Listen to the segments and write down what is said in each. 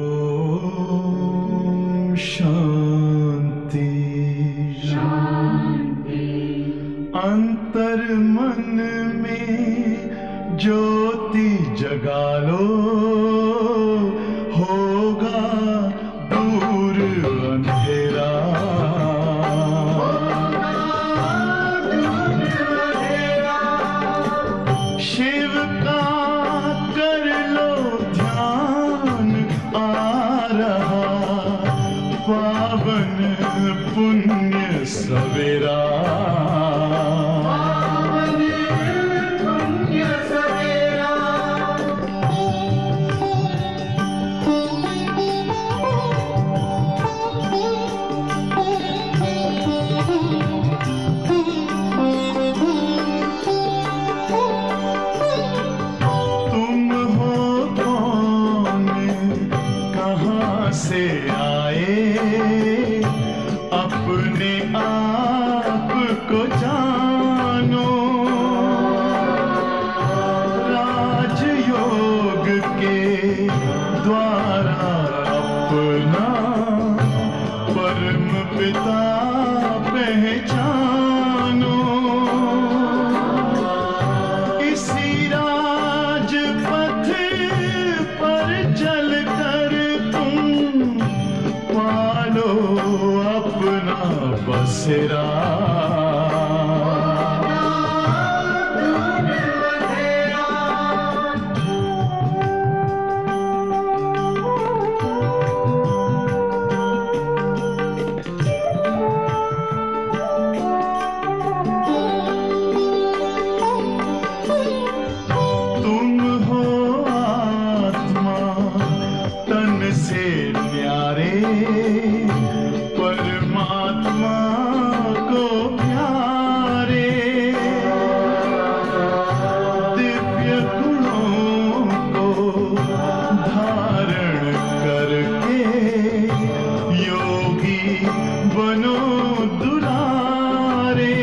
ओम शांति शांति। अंतर मन में ज्योति जगा लो, होगा दूर अंधेरा। शिव का कर लो ध्यान, आ रहा पावन पुण्य सवेरा। से आए अपने आप को जानो, राजयोग के द्वारा अपना परम पिता पहचानो। इसी राजपथ पर चलकर पालो अपना बसेरा। तुम हो आत्मा तन से न्यारे, परमात्मा को प्यारे। दिव्य गुणों को धारण करके योगी बनो दुलारे।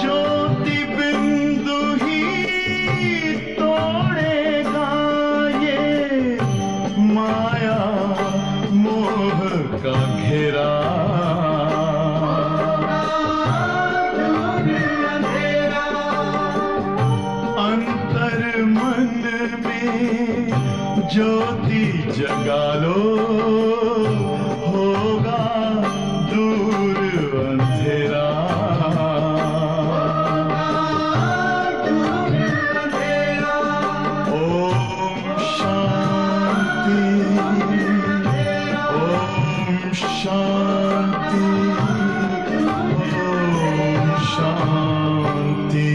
ज्योति बिंदु ही तोड़ेगा ये माया मोह का घेरा। अंतर मन में ज्योति जगा लो, होगा दूर अंधेरा। ओम शांति, ओम शांति, ओम शांति।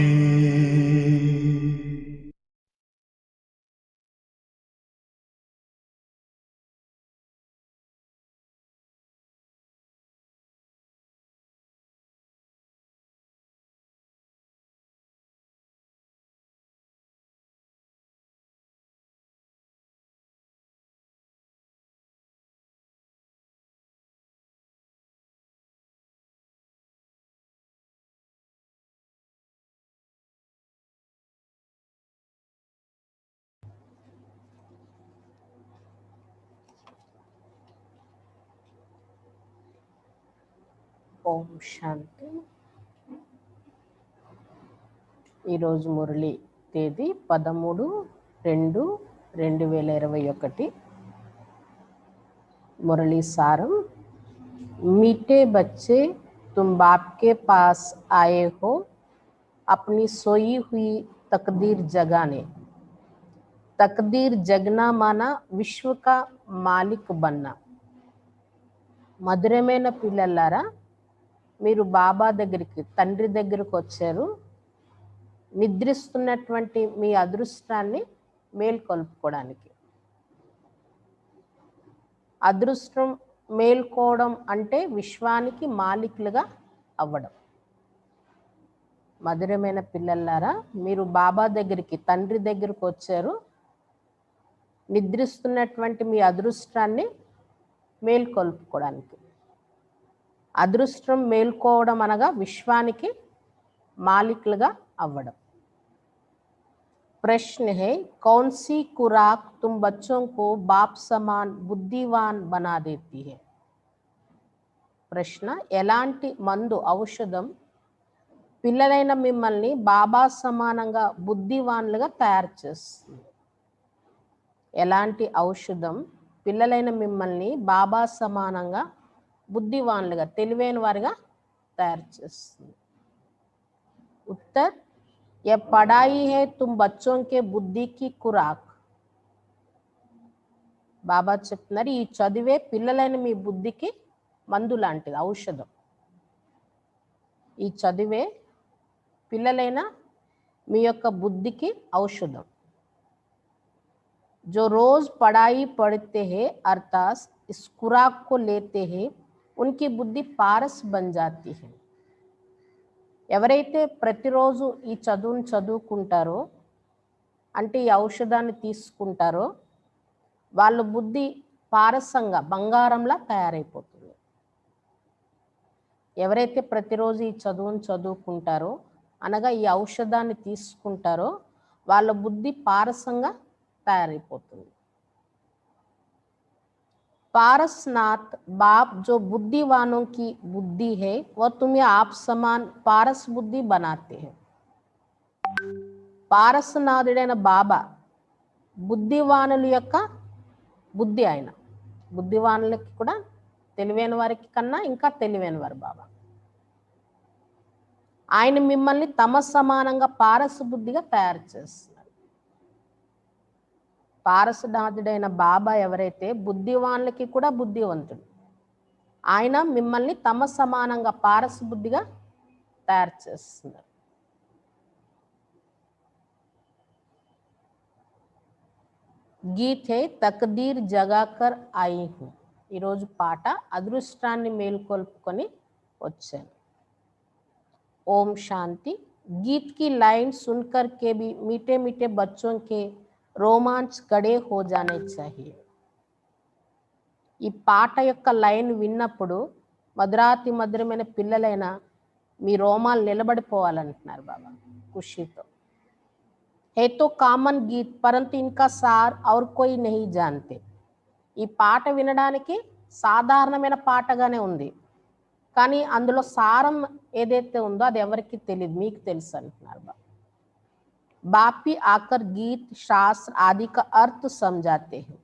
ఓం శాంతి. ఈరోజు మురళి తేదీ 13/2/2021. मुरली सारम। मीठे बच्चे, तुम बाप के पास आए हो अपनी सोई हुई तकदीर जगाने। तकदीर जगना माना विश्व का मालिक बनना। మధురమైన పిల్లలారా, మీరు బాబా దగ్గరికి, తండ్రి దగ్గరకు వచ్చారు. నిద్రిస్తున్నటువంటి మీ అదృష్టాన్ని మేల్కొల్పుకోవడానికి. అదృష్టం మేల్కోవడం అంటే విశ్వానికి మాలికులుగా అవ్వడం. మధురమైన పిల్లలారా, మీరు బాబా దగ్గరికి, తండ్రి దగ్గరకు వచ్చారు. నిద్రిస్తున్నటువంటి మీ అదృష్టాన్ని మేల్కొల్పుకోవడానికి. అదృష్టం మేల్కోవడం అనగా విశ్వానికి మాలికులుగా అవ్వడం. प्रश्न है, कौन सी खुराक तुम बच्चों को बाप समान बुद्धिवान बना देती है? ప్రశ్న, ఎలాంటి మందు ఔషధం పిల్లలైన మిమ్మల్ని బాబా సమానంగా బుద్ధివాన్లుగా తయారు చేస్తుంది? ఎలాంటి ఔషధం పిల్లలైన మిమ్మల్ని బాబా సమానంగా బుద్ధివాన్లుగా తెలివైన వారిగా తయారు చేస్తుంది? उत्तर, यह पढ़ाई है तुम बच्चों के बुद्धि की खुराक. బాబా చెప్తున్నారు, ఈ చదివే పిల్లలైన మీ బుద్ధికి మందు లాంటిది, ఔషధం. ఈ చదివే పిల్లలైన మీ యొక్క బుద్ధికి ఔషధం. जो रोज पढ़ाई पढ़ते हैं अर्थात इस खुराक को लेते हैं उनकी बुद्धि पारस बन जाती है. ఎవరైతే ప్రతిరోజు ఈ చదువును చదువుకుంటారో, అంటే ఈ ఔషధాన్ని తీసుకుంటారో, వాళ్ళ బుద్ధి పారసంగా బంగారంలా తయారైపోతుంది. ఎవరైతే ప్రతిరోజు ఈ చదువును చదువుకుంటారో, అనగా ఈ ఔషధాన్ని తీసుకుంటారో, వాళ్ళ బుద్ధి పారసంగా తయారైపోతుంది. पारसनाथ बाप जो बुद्धिवानों की बुद्धि है वह तुम्हें आप समान पारस बुद्धि बनाते हैं. పారసనాథుడైన బాబా బుద్ధివానుల యొక్క బుద్ధి. ఆయన బుద్ధివానులకి కూడా తెలివైన వారికి కన్నా ఇంకా తెలివైన వారు బాబా. ఆయన మిమ్మల్ని తమ సమానంగా పారస బుద్ధిగా తయారు చేస్తున్నారు. పారసనాథుడైన బాబా ఎవరైతే బుద్ధివాన్లకి కూడా బుద్ధివంతుడు, ఆయన మిమ్మల్ని తమ సమానంగా పారస బుద్ధిగా తయారు చేస్తున్నారు. గీతే తక్దీర్ జగాకర్ ఆయి హూ. ఈరోజు పాట అదృష్టాన్ని మేల్కొల్పుకొని వచ్చాను. ఓం శాంతి. गीत की लाइन सुनकर के भी मीठे मीठे बच्चों के రోమాంచ్ గడే హో జానే చాహియే. ఈ పాట యొక్క లైన్ విన్నప్పుడు మధురాతి మధురమైన పిల్లలైన మీ రోమాలు నిలబడిపోవాలంటున్నారు బాబా ఖుషీతో. హే తో కామన్ గీత్ పరంతు ఇన్కా సార్ ఔర్ కోయి నహీ జాన్తే. ఈ పాట వినడానికి సాధారణమైన పాటగానే ఉంది, కానీ అందులో సారం ఏదైతే ఉందో అది ఎవరికి తెలియదు, మీకు తెలుసు అంటున్నారు బాబా. బాపి ఆకర్ గీత్ శాస్త్ర ఆది కా అర్థ సమజాతే హై.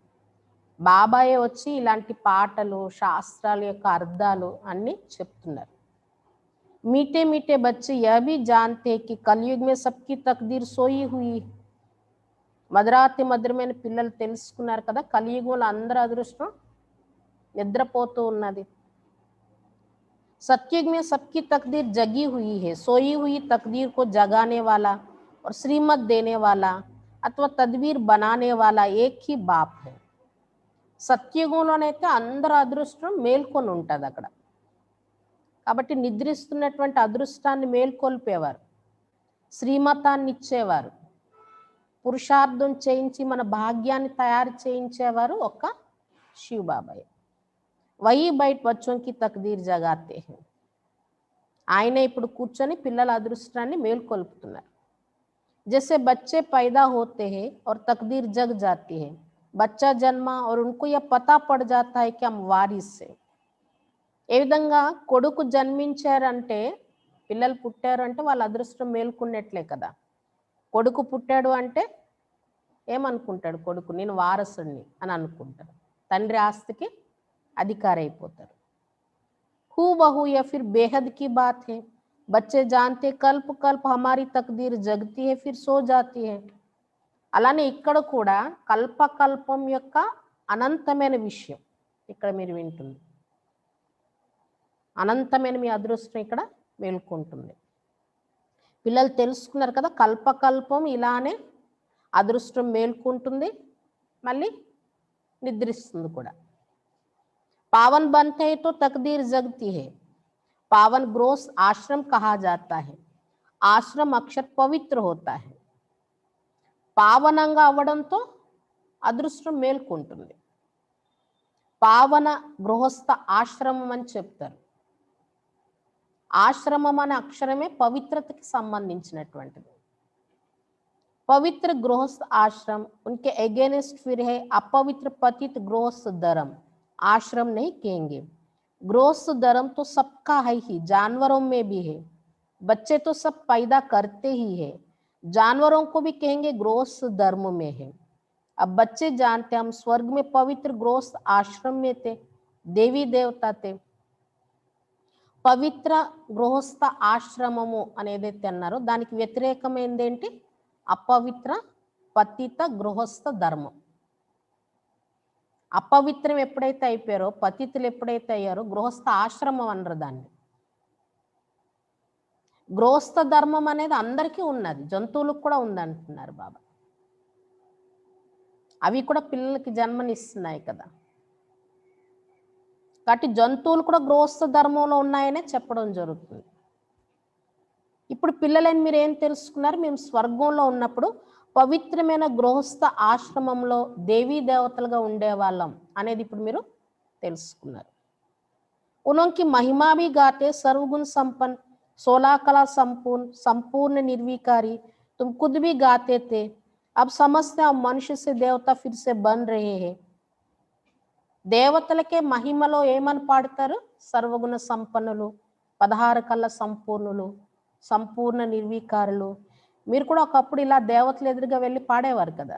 బాబాయే వచ్చి ఇలాంటి పాటలు శాస్త్రాల యొక్క అర్థాలు అన్ని చెప్తున్నారు. మీటే మీటే బच्चे यह भी जानते कि कलयुग में सबकी तकदीर सोई हुई. మధురాతి మధురమైన పిల్లలు తెలుసుకున్నారు కదా, కలియుగంలో అందరి అదృష్టం నిద్రపోతూ ఉన్నది. सतयुग में सबकी तकदीर जगी हुई है. सोई हुई तकदीर को जगाने वाला और श्रीमत देने वाला अथवा तदबीर बनाने वाला एक ही बाप है. సత్యుగంలోనైతే అందరి అదృష్టం మేల్కొని ఉంటుంది అక్కడ. కాబట్టి నిద్రిస్తున్నటువంటి అదృష్టాన్ని మేల్కొల్పేవారు, శ్రీమతాన్ని ఇచ్చేవారు, పురుషార్థం చేయించి మన భాగ్యాన్ని తయారు చేయించేవారు ఒక్క శివ బాబాయ్. వహీ బయట బచ్చోంకి తక్దీర్ జగాతే హై. ఆయన ఇప్పుడు కూర్చొని పిల్లల అదృష్టాన్ని మేల్కొల్పుతున్నారు. जैसे बच्चे पैदा होते हैं और तकदीर जग जाती है. बच्चा जन्मा और उनको यह पता पड़ जाता है कि हम वारिस है. ఏ విధంగా కొడుకు జన్మించారంటే, పిల్లలు పుట్టారంటే వాళ్ళ అదృష్టం మేల్కొన్నట్లే కదా. కొడుకు పుట్టాడు అంటే ఏమనుకుంటాడు, కొడుకు నేను వారసుని అని అనుకుంటాడు, తండ్రి ఆస్తికి అధికారి అయిపోతారు. హూ బహు యా ఫిర్ బేహద్ కి బాత్ హై. बच्चे जानते कल्प कल्प हमारी तकदीर जगती है फिर सो जाती है. అలానే ఇక్కడ కూడా కల్పకల్పం యొక్క అనంతమైన విషయం ఇక్కడ మీరు వింటుంది. అనంతమైన మీ అదృష్టం ఇక్కడ మేల్కొంటుంది. పిల్లలు తెలుసుకున్నారు కదా, కల్పకల్పం ఇలానే అదృష్టం మేల్కొంటుంది, మళ్ళీ నిద్రిస్తుంది కూడా. పావన్ బంతే తో తక్దీర్ జగती है. पावन ग्रोस आश्रम कहा जाता है. आश्रम अक्षर पवित्र होता है. పావనంగా అవ్వడంతో అదృష్టం మేల్కొంటుంది. పావన గృహస్థ ఆశ్రమం అని చెప్తారు. ఆశ్రమం అనే అక్షరమే పవిత్రతకి సంబంధించినటువంటిది. पवित्र गृहस्थ आश्रम, उनके अगेंस्ट फिर है अपवित्र पतित गृहस्थ धर्म। आश्रम नहीं कहेंगे, गृहस्थ धर्म तो सबका है ही, जानवरों में भी है, बच्चे तो सब पैदा करते ही है, जानवरों को भी कहेंगे गृहस्थ धर्म में है। अब बच्चे जानते हम स्वर्ग में पवित्र गृहस्थ आश्रम में थे, देवी देवता थे। పవిత్ర గృహస్థ ఆశ్రమము అనేదైతే అన్నారో దానికి వ్యతిరేకమైనది ఏంటి? అపవిత్ర పతిత గృహస్థ ధర్మం. అపవిత్రం ఎప్పుడైతే అయిపోయారో, పతితులు ఎప్పుడైతే అయ్యారో, గృహస్థ ఆశ్రమం అన్నారు దాన్ని. గృహస్థ ధర్మం అనేది అందరికీ ఉన్నది, జంతువులకు కూడా ఉందంటున్నారు బాబా. అవి కూడా పిల్లలకి జన్మనిస్తున్నాయి కదా, కాబట్టి జంతువులు కూడా గృహస్థ ధర్మంలో ఉన్నాయనే చెప్పడం జరుగుతుంది. ఇప్పుడు పిల్లలని మీరు ఏం తెలుసుకున్నారు? మేము స్వర్గంలో ఉన్నప్పుడు పవిత్రమైన గృహస్థ ఆశ్రమంలో దేవీ దేవతలుగా ఉండేవాళ్ళం అనేది ఇప్పుడు మీరు తెలుసుకున్నారు. उनकी महिमा भी गाते, सर्वगुण संपन्न, 16 कला संपूर्ण, संपूर्ण निर्विकारी, तुम खुद भी गाते थे. अब समझते हैं मनुष्य से देवता फिर से बन रहे हैं. దేవతలకే మహిమలో ఏమని పాడతారు? సర్వగుణ సంపన్నులు, 16 కళ్ళ సంపూర్ణులు, సంపూర్ణ నిర్వికారులు. మీరు కూడా ఒకప్పుడు ఇలా దేవతలు ఎదురుగా వెళ్ళి పాడేవారు కదా,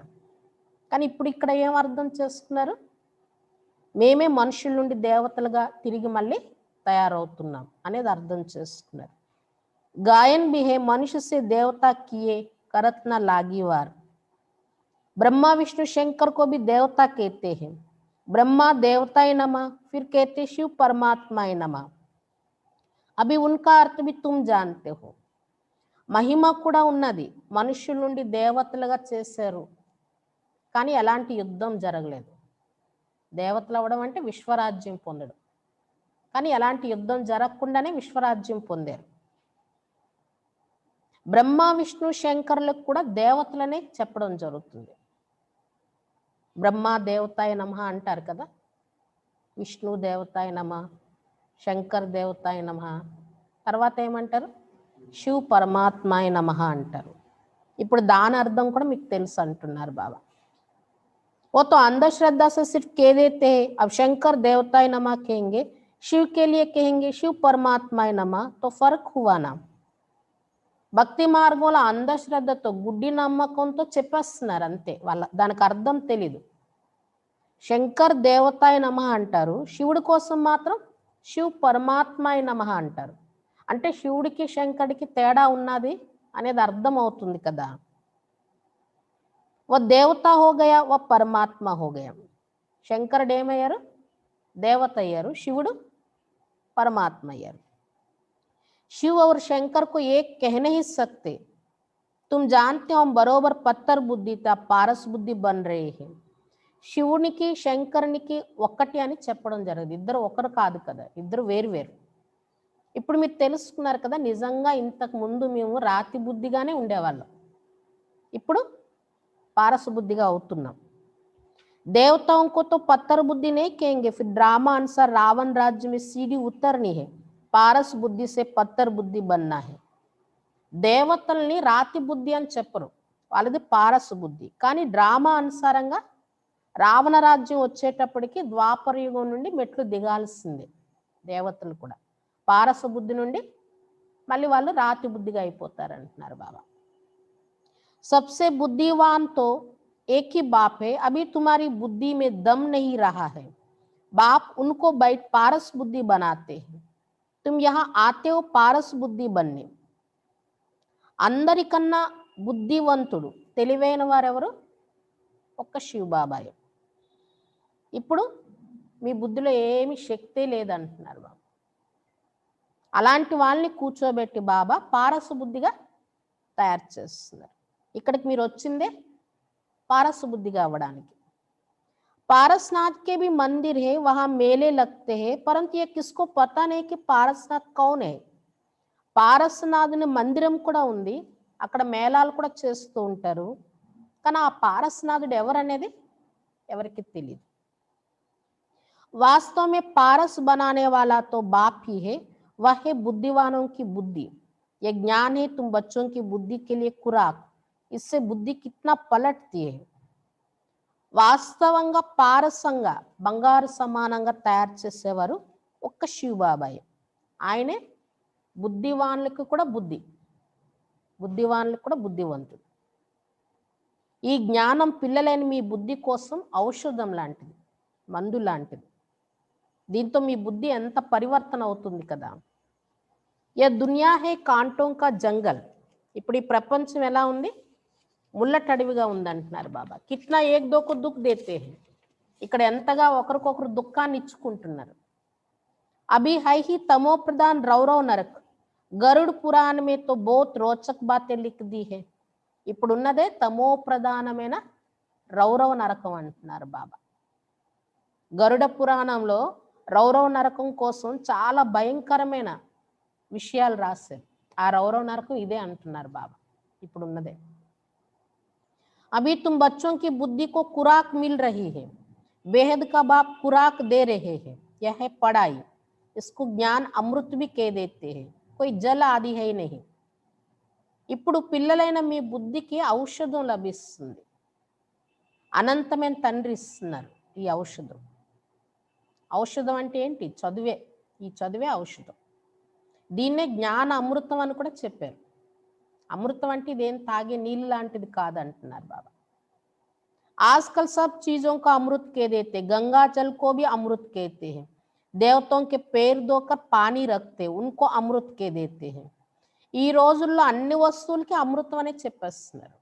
కానీ ఇప్పుడు ఇక్కడ ఏం అర్థం చేసుకున్నారు? మేమే మనుషుల నుండి దేవతలుగా తిరిగి మళ్ళీ తయారవుతున్నాం అనేది అర్థం చేసుకున్నారు. గాయన్ भी है मनुष्य से देवता किए करत न लागिवार. ब्रह्मा विष्णु शंकर को भी देवता कहते हैं. ब्रह्मा देवताय नमः, फिर कहते शिव परमात्माय नमः. अभी उनका अर्थ भी तुम जानते हो. మహిమ కూడా ఉన్నది, మనుషుల నుండి దేవతలుగా చేశారు, కానీ ఎలాంటి యుద్ధం జరగలేదు. దేవతలు అవ్వడం అంటే విశ్వరాజ్యం పొందడం, కానీ ఎలాంటి యుద్ధం జరగకుండానే విశ్వరాజ్యం పొందారు. బ్రహ్మ విష్ణు శంకరులకు కూడా దేవతలనే చెప్పడం జరుగుతుంది. బ్రహ్మ దేవతాయ నమః అంటారు కదా, విష్ణు దేవతాయ నమః, శంకర్ దేవతాయ నమః, తర్వాత ఏమంటారు? శివ్ పరమాత్మాయ నమః అంటారు. ఇప్పుడు దాని అర్థం కూడా మీకు తెలుసు అంటున్నారు బాబా. वो तो अंधश्रद्धा से सिर्फ कह देते हैं, अब शंकर देवताय नमः कहेंगे, शिव के लिए कहेंगे शिव परमात्माय नमः, तो फर्क हुआ ना. భక్తి మార్గంలో అంధశ్రద్ధతో గుడ్డి నమ్మకంతో చెప్పేస్తున్నారు అంతే, వాళ్ళ దానికి అర్థం తెలీదు. శంకర్ దేవతాయ నమః అంటారు, శివుడి కోసం మాత్రం శివ్ పరమాత్మాయ నమః అంటారు. అంటే శివుడికి శంకరుడికి తేడా ఉన్నది అనేది అర్థం అవుతుంది కదా. वो देवता हो गया, वो परमात्मा हो गया. శంకరుడు ఏమయ్యారు? దేవత అయ్యారు, శివుడు పరమాత్మ అయ్యారు. शिव और शंकर को एक कह नहीं सकते. तुम जानते हो हम बरोबर पत्थर बुद्धि था, पारस बुद्धि बन रहे हैं. శివునికి శంకరునికి ఒక్కటి అని చెప్పడం జరిగింది. ఇద్దరు ఒకరు కాదు కదా, ఇద్దరు వేరు వేరు. ఇప్పుడు మీరు తెలుసుకున్నారు కదా, నిజంగా ఇంతకు ముందు మేము రాతి బుద్ధిగానే ఉండేవాళ్ళం, ఇప్పుడు पारस बुद्धि का అవుతున్నాం. देवताओं को तो पत्थर बुद्धि नहीं कहेंगे, फिर ड्रामा अनुसार रावण राज्य में सीढ़ी उतरनी है, पारस बुद्धि से पत्थर बुद्धि बनना है. దేవతల్ని రాతి బుద్ధి అని చెప్పరు, వాళ్ళది పారస్ బుద్ధి. కానీ డ్రామా అనుసారంగా రావణ రాజ్యం వచ్చేటప్పటికి ద్వాపర యుగం నుండి మెట్లు దిగాల్సిందే దేవతలు కూడా. పారస బుద్ధి నుండి మళ్ళీ వాళ్ళు రాతి బుద్ధిగా అయిపోతారు అంటున్నారు బాబా. सबसे बुद्धिवान तो एक ही बाप है, अभी तुम्हारी बुद्धि में दम नहीं रहा है. बाप उनको बैठ पारस बुद्धि बनाते हैं, तुम यहाँ आते हो पारस बुद्धि बनने. అందరికన్నా బుద్ధివంతుడు తెలివైన వారెవరు? ఒక్క శివ్ బాబాయే. ఇప్పుడు మీ బుద్ధిలో ఏమి శక్తి లేదంటున్నారు బాబా. అలాంటి వాళ్ళని కూర్చోబెట్టి బాబా పారస బుద్ధిగా తయారు చేస్తున్నారు. ఇక్కడికి మీరు వచ్చిందే పారస్ బుద్ధిగా అవ్వడానికి. पारसनाथ के भी मंदिर है, वहां मेले लगते हैं, परंतु ये किसको पता नहीं कि पारसनाथ कौन है. పారసనాథుని మందిరం కూడా ఉంది, అక్కడ మేళాలు కూడా చేస్తూ ఉంటారు, కానీ ఆ పారసనాథుడు ఎవరనేది ఎవరికి తెలియదు. वास्तव में पारस बनाने वाला तो बाप ही है, वह है बुद्धिवानों की बुद्धि. ये ज्ञान है तुम बच्चों की बुद्धि के लिए खुराक, इससे बुद्धि कितना पलटती है. వాస్తవంగా పారసంగా బంగారు సమానంగా తయారు చేసేవారు ఒక్క శివబాబాయ్. ఆయనే బుద్ధివాన్లకు కూడా బుద్ధివాన్లకు కూడా బుద్ధివంతుడు. ఈ జ్ఞానం పిల్లలైన మీ బుద్ధి కోసం ఔషధం లాంటిది, మందు లాంటిది. దీంతో మీ బుద్ధి ఎంత పరివర్తన అవుతుంది కదా. యా దునియా హే కాంటోం కా జంగల్. ఇప్పుడు ఈ ప్రపంచం ఎలా ఉంది? ముళ్ళటడివిగా ఉందంటున్నారు బాబా. కిట్నా ఏక్ దోకు దుఃఖ్ దేతే హై. ఇక్కడ ఎంతగా ఒకరికొకరు దుఃఖాన్ని ఇచ్చుకుంటున్నారు. అభి హై హి తమో ప్రధాన్ రౌరవ్ నరక్. గరుడ్ పురాణ మే తో బోత్ రోచక్ బాతే లిఖ్ ది హై. ఇప్పుడున్నదే తమో ప్రధానమైన రౌరవ నరకం అంటున్నారు బాబా. గరుడ పురాణంలో రౌరవ నరకం కోసం చాలా భయంకరమైన విషయాలు రాశారు. ఆ రౌరవ నరకం ఇదే అంటున్నారు బాబా, ఇప్పుడున్నదే. अभी तुम बच्चों की बुद्धि को खुराक मिल रही है, बेहद का बाप खुराक दे रहे हैं. यह है पढ़ाई. इसको ज्ञान अमृत भी कह देते हैं. कोई जल आदि है नहीं. ఇప్పుడు పిల్లలైన మీ బుద్ధికి ఔషధం లభిస్తుంది. అనంతమైన తండ్రి ఇస్తున్నారు ఈ ఔషధం. ఔషధం అంటే ఏంటి? చదువే. ఈ చదువే ఔషధం. దీన్నే జ్ఞాన అమృతం అని కూడా చెప్పారు. అమృతం అంటే ఇదేం తాగే నీళ్ళు లాంటిది కాదంటున్నారు బాబా. आजकल सब चीजों का अमृत कह देते, गंगा जल को भी अमृत कहते हैं. देवताओं के पैर धोकर पानी रखते, उनको अमृत कह देते हैं. ఈ రోజుల్లో అన్ని వస్తువులకి అమృతం అనే చెప్పేస్తున్నారు.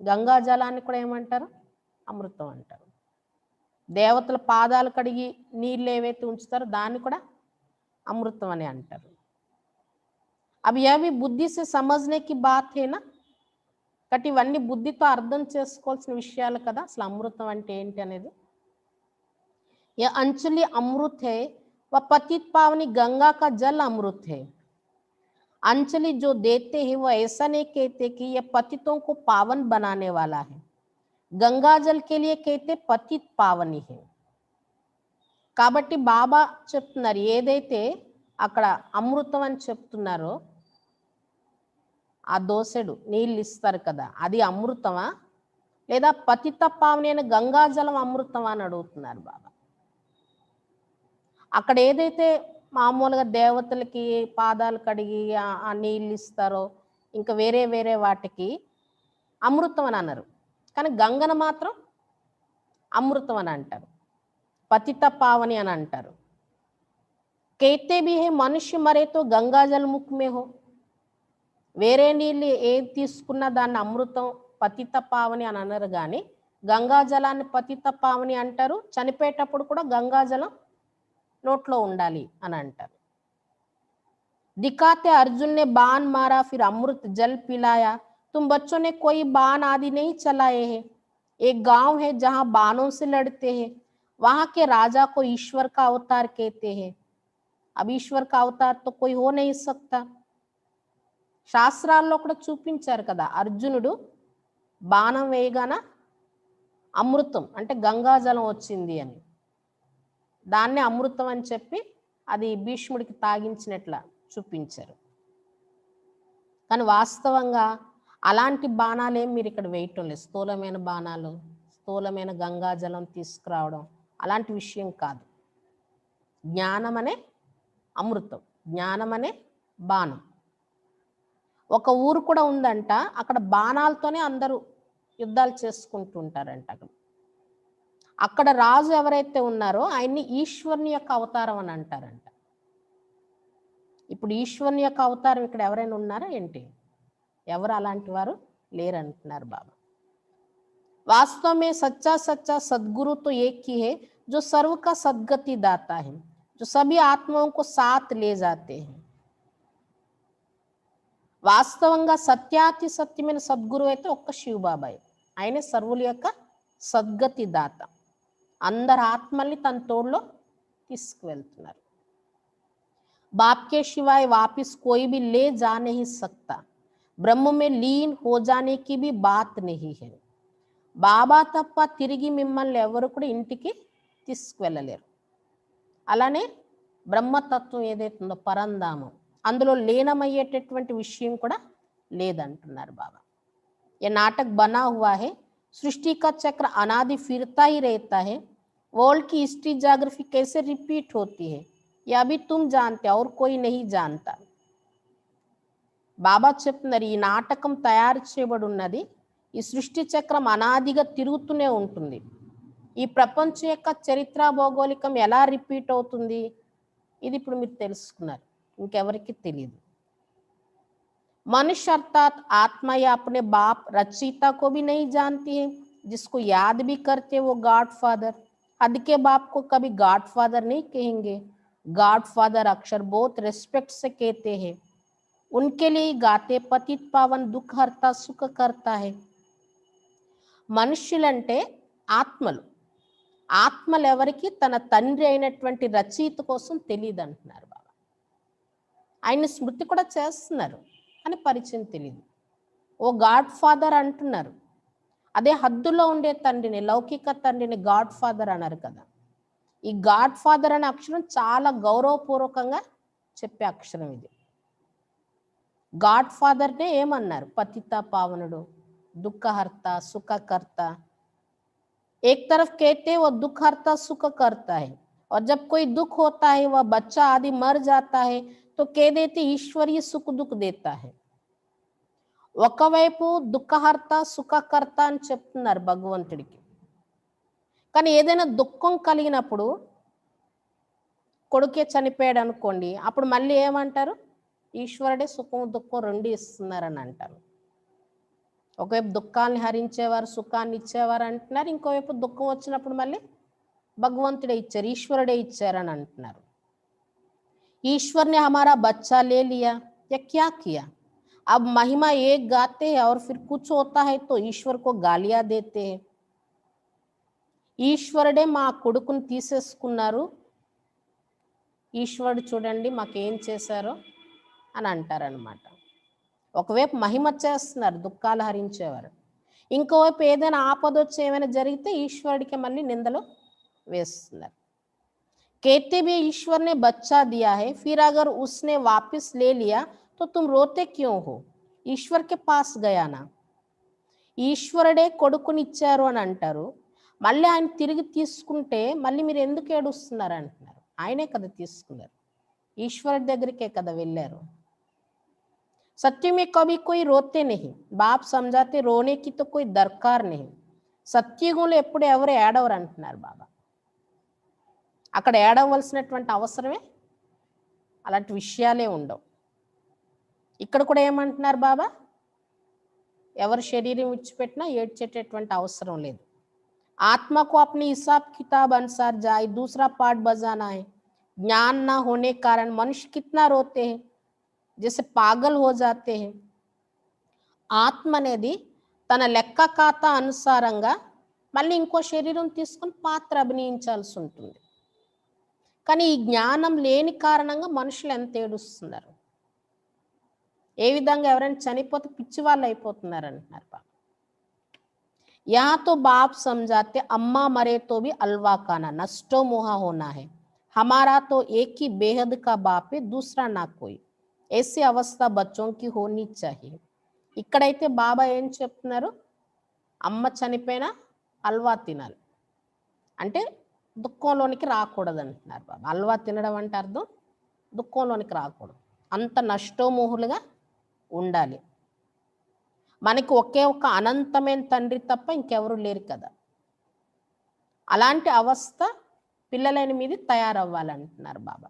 గంగా జలాన్ని కూడా ఏమంటారు? అమృతం అంటారు. దేవతల పాదాలు కడిగి నీళ్ళు ఏవైతే ఉంచుతారో దాన్ని కూడా అమృతం అని అంటారు. అవి ఏవి బుద్ధి సే సమజ్నే కి బాత్ హే నా. కాబట్టి ఇవన్నీ బుద్ధితో అర్థం చేసుకోవాల్సిన విషయాలు కదా. అసలు అమృతం అంటే ఏంటి అనేది. యా అంచలి అమృత్ హై వ పతిత్ పావని గంగా కా జల్ అమృత్ హై. अंचली जो देते हैं वो ऐसा नहीं कहते कि ये पतितों को पावन बनाने वाला है. गंगा जल के लिए कहते पतित पावनी है. కాబట్టి బాబా చెప్తున్నారు ఏదైతే అక్కడ అమృతం అని చెప్తున్నారో, ఆ దోసెడు నీళ్ళు ఇస్తారు కదా, అది అమృతమా లేదా పతిత పావని అయిన గంగాజలం అమృతమా అని అడుగుతున్నారు బాబా. అక్కడ ఏదైతే మామూలుగా దేవతలకి పాదాలు కడిగి ఆ నీళ్ళు ఇస్తారో ఇంకా వేరే వేరే వాటికి అమృతం అని అన్నారు. కానీ గంగను మాత్రం అమృతం అని అంటారు, పతిత పావని అని అంటారు. कहते भी है మనిషి మరేతో గంగాజల్ ముఖ్ మే హో. వేరే నీళ్ళు ఏది తీసుకున్నా దాన్ని అమృతం పతిత పావని అని అన్నారు. కానీ గంగాజలాన్ని పతిత పావని అంటారు. చనిపోయేటప్పుడు కూడా గంగాజలం నోట్లో ఉండాలి అని అంటారు. दिखाते अर्जुन ने बाण मारा फिर अमृत जल पिलाया, तुम बच्चों ने कोई बाण आदि नहीं चलाए हैं. एक गांव है जहां बाणों से लड़ते हैं, वहां के राजा को ईश्वर का अवतार कहते हैं. अब ईश्वर का अवतार तो कोई हो नहीं सकता. శాస్త్రాల్లో కూడా చూపించారు కదా, అర్జునుడు బాణం వేయగాన అమృతం అంటే గంగాజలం వచ్చింది అని. దాన్నే అమృతం అని చెప్పి అది భీష్ముడికి తాగించినట్లా చూపించారు. కానీ వాస్తవంగా అలాంటి బాణాలు ఏం మీరు ఇక్కడ వేయటం లేదు. స్థూలమైన బాణాలు, స్థూలమైన గంగాజలం తీసుకురావడం అలాంటి విషయం కాదు. జ్ఞానం అనే అమృతం, జ్ఞానం అనే బాణం. ఒక ఊరు కూడా ఉందంట, అక్కడ బాణాలతోనే అందరూ యుద్ధాలు చేసుకుంటూ ఉంటారంట. అక్కడ రాజు ఎవరైతే ఉన్నారో ఆయన్ని ఈశ్వరుని యొక్క అవతారం అని అంటారంట. ఇప్పుడు ఈశ్వరుని యొక్క అవతారం ఇక్కడ ఎవరైనా ఉన్నారా ఏంటి? ఎవరు అలాంటి వారు లేరంటున్నారు బాబా. वास्तव में सच्चा सच्चा सदगुरु तो एक ही है जो सर्व का सदगति दाता है, जो सभी आत्माओं को साथ ले जाते हैं. వాస్తవంగా సత్యాతి సత్యమైన సద్గురు అయితే ఒక్క శివబాబాయ్. ఆయనే సర్వుల యొక్క సద్గతి దాత. అందరు ఆత్మల్ని తన తోడులో తీసుకువెళ్తున్నారు. बाप के सिवाय वापिस कोई भी ले जा नहीं सकता, ब्रह्म में लीन हो जाने की भी बात नहीं है. బాబా తప్ప తిరిగి మిమ్మల్ని ఎవరు కూడా ఇంటికి తీసుకువెళ్ళలేరు. అలానే బ్రహ్మతత్వం ఏదైతే ఉందో పరంధామం, అందులో లీనమయ్యేటటువంటి విషయం కూడా లేదంటున్నారు బాబా. ये नाटक बना हुआ है, सृष्टि का चक्र अनादि फिरता ही रहता है, वर्ल्ड की हिस्ट्री ज्योग्राफी कैसे रिपीट होती है ये अभी तुम जानते और कोई नहीं जानता. బాబా చెప్తున్నారు ఈ నాటకం తయారు చేయబడి ఉన్నది, ఈ సృష్టి చక్రం అనాదిగా తిరుగుతూనే ఉంటుంది. ఈ ప్రపంచం యొక్క చరిత్ర భౌగోళికం ఎలా రిపీట్ అవుతుంది ఇది ఇప్పుడు మీరు తెలుసుకున్నారు, ఇంకెవరికి తెలియదు. मनुष्य अर्थात आत्मा या अपने बाप रचयिता को भी नहीं जानती है, जिसको याद भी करते वो गॉड फादर. हद के बाप को कभी गॉड फादर नहीं कहेंगे. गॉड फादर अक्षर बहुत रिस्पेक्ट से कहते हैं. उनके लिए गाते पतित पावन दुख हरता सुख करता है. మనుష్యులంటే ఆత్మలు, ఆత్మలు ఎవరికి తన తండ్రి అయినటువంటి రచయిత కోసం తెలియదు అంటున్నారు బాబా. ఆయన స్మృతి కూడా చేస్తున్నారు అని పరిచయం తెలియదు. ఓ గాడ్ ఫాదర్ అంటున్నారు, అదే హద్దులో ఉండే తండ్రిని, లౌకిక తండ్రిని గాడ్ ఫాదర్ అన్నారు కదా. ఈ గాడ్ ఫాదర్ అనే అక్షరం చాలా గౌరవపూర్వకంగా చెప్పే అక్షరం ఇది. గాడ్ ఫాదర్నే ఏమన్నారు, పతిత పావనుడు, दुखहर्ता सुख करता. एक तरफ कहते हैं वो दुख हरता सुख करता है, और जब कोई दुख होता है वह बच्चा आदि मर जाता है तो कह देते ईश्वरीय सुख दुख देता है. ఒకవైపు దుఃఖహర్త సుఖకర్త అని చెప్తున్నారు భగవంతుడికి. కానీ ఏదైనా దుఃఖం కలిగినప్పుడు కొడుకే చనిపోయాడు అనుకోండి, అప్పుడు మళ్ళీ ఏమంటారు, ఈశ్వరుడే సుఖం దుఃఖం రెండు ఇస్తున్నారని అంటారు. ఒకవైపు దుఃఖాన్ని హరించేవారు సుఖాన్ని ఇచ్చేవారు అంటున్నారు, ఇంకోవైపు దుఃఖం వచ్చినప్పుడు మళ్ళీ భగవంతుడే ఇచ్చారు, ఈశ్వరుడే ఇచ్చారని అంటున్నారు. ईश्वर ने हमारा बच्चा ले लिया या क्या किया. अब महिमा एक गाते हैं और फिर कुछ होता है तो ईश्वर को गालियां देते हैं. ఈశ్వరుడే మా కొడుకుని తీసేసుకున్నారు, ఈశ్వరుడు చూడండి మాకేం చేశారో అని అంటారనమాట. ఒకవైపు మహిమ చేస్తున్నారు, దుఃఖాలు హరించేవారు, ఇంకోవైపు ఏదైనా ఆపదొచ్చి ఏమైనా జరిగితే ఈశ్వరుడికి మళ్ళీ నిందలు వేస్తున్నారు. कहते भी ईश्वर ने बच्चा दिया है, फिर अगर उसने वापस ले लिया तो तुम रोते क्यों हो. ఈశ్వర్ కే పాస్ గయానా, ఈశ్వరుడే కొడుకునిచ్చారు అని అంటారు, మళ్ళీ ఆయన తిరిగి తీసుకుంటే మళ్ళీ మీరు ఎందుకు ఏడుస్తున్నారు అంటున్నారు. ఆయనే కదా తీసుకున్నారు, ఈశ్వరుడి దగ్గరికే కదా వెళ్ళారు. सत्य में कभी कोई रोते नहीं, बाप समझाते रोने की तो कोई दरकार नहीं. సత్యుగంలో ఎప్పుడు ఎవరు ఏడవరు అంటున్నారు బాబా. అక్కడ ఏడవలసినటువంటి అవసరమే, అలాంటి విషయాలే ఉండవు. ఇక్కడ కూడా ఏమంటున్నారు బాబా, ఎవరు శరీరం విడిచిపెట్టినా ఏడ్చేటటువంటి అవసరం లేదు. ఆత్మకు अपने हिसाब किताब अनुसार जाए, दूसरा पार्ट बजाना है. ज्ञान ना होने कारण मनुष्य कितना रोते हैं, जैसे पागल हो जाते हैं. ఆత్మ అనేది తన లెక్క ఖాతా అనుసారంగా మళ్ళీ ఇంకో శరీరం తీసుకొని పాత్ర అభినయించాల్సి ఉంటుంది. కానీ ఈ జ్ఞానం లేని కారణంగా మనుషులు ఎంత ఏడుస్తున్నారు, ఏ విధంగా ఎవరైనా చనిపోతే పిచ్చి వాళ్ళు అయిపోతున్నారు అంటున్నారు. यहाँ तो बाप समझाते अम्मा मरे तो भी अलवा खाना, नष्टो मोहा होना है, हमारा तो एक ही बेहद का बाप है, दूसरा ना कोई. ऐसी अवस्था बच्चों की होनी चाहिए. ఇక్కడైతే బాబా ఏం చెప్తున్నారు, అమ్మ చనిపోయినా అల్వా తినాలి అంటే దుఃఖంలోనికి రాకూడదు అంటున్నారు బాబా. అల్వా తినడం అంటే అర్థం దుఃఖంలోనికి రాకూడదు, అంత నష్టోమోహులుగా ఉండాలి. మనకి ఒకే ఒక అనంతమైన తండ్రి తప్ప ఇంకెవరు లేరు కదా. అలాంటి అవస్థ పిల్లలైన మీద తయారవ్వాలంటున్నారు బాబా.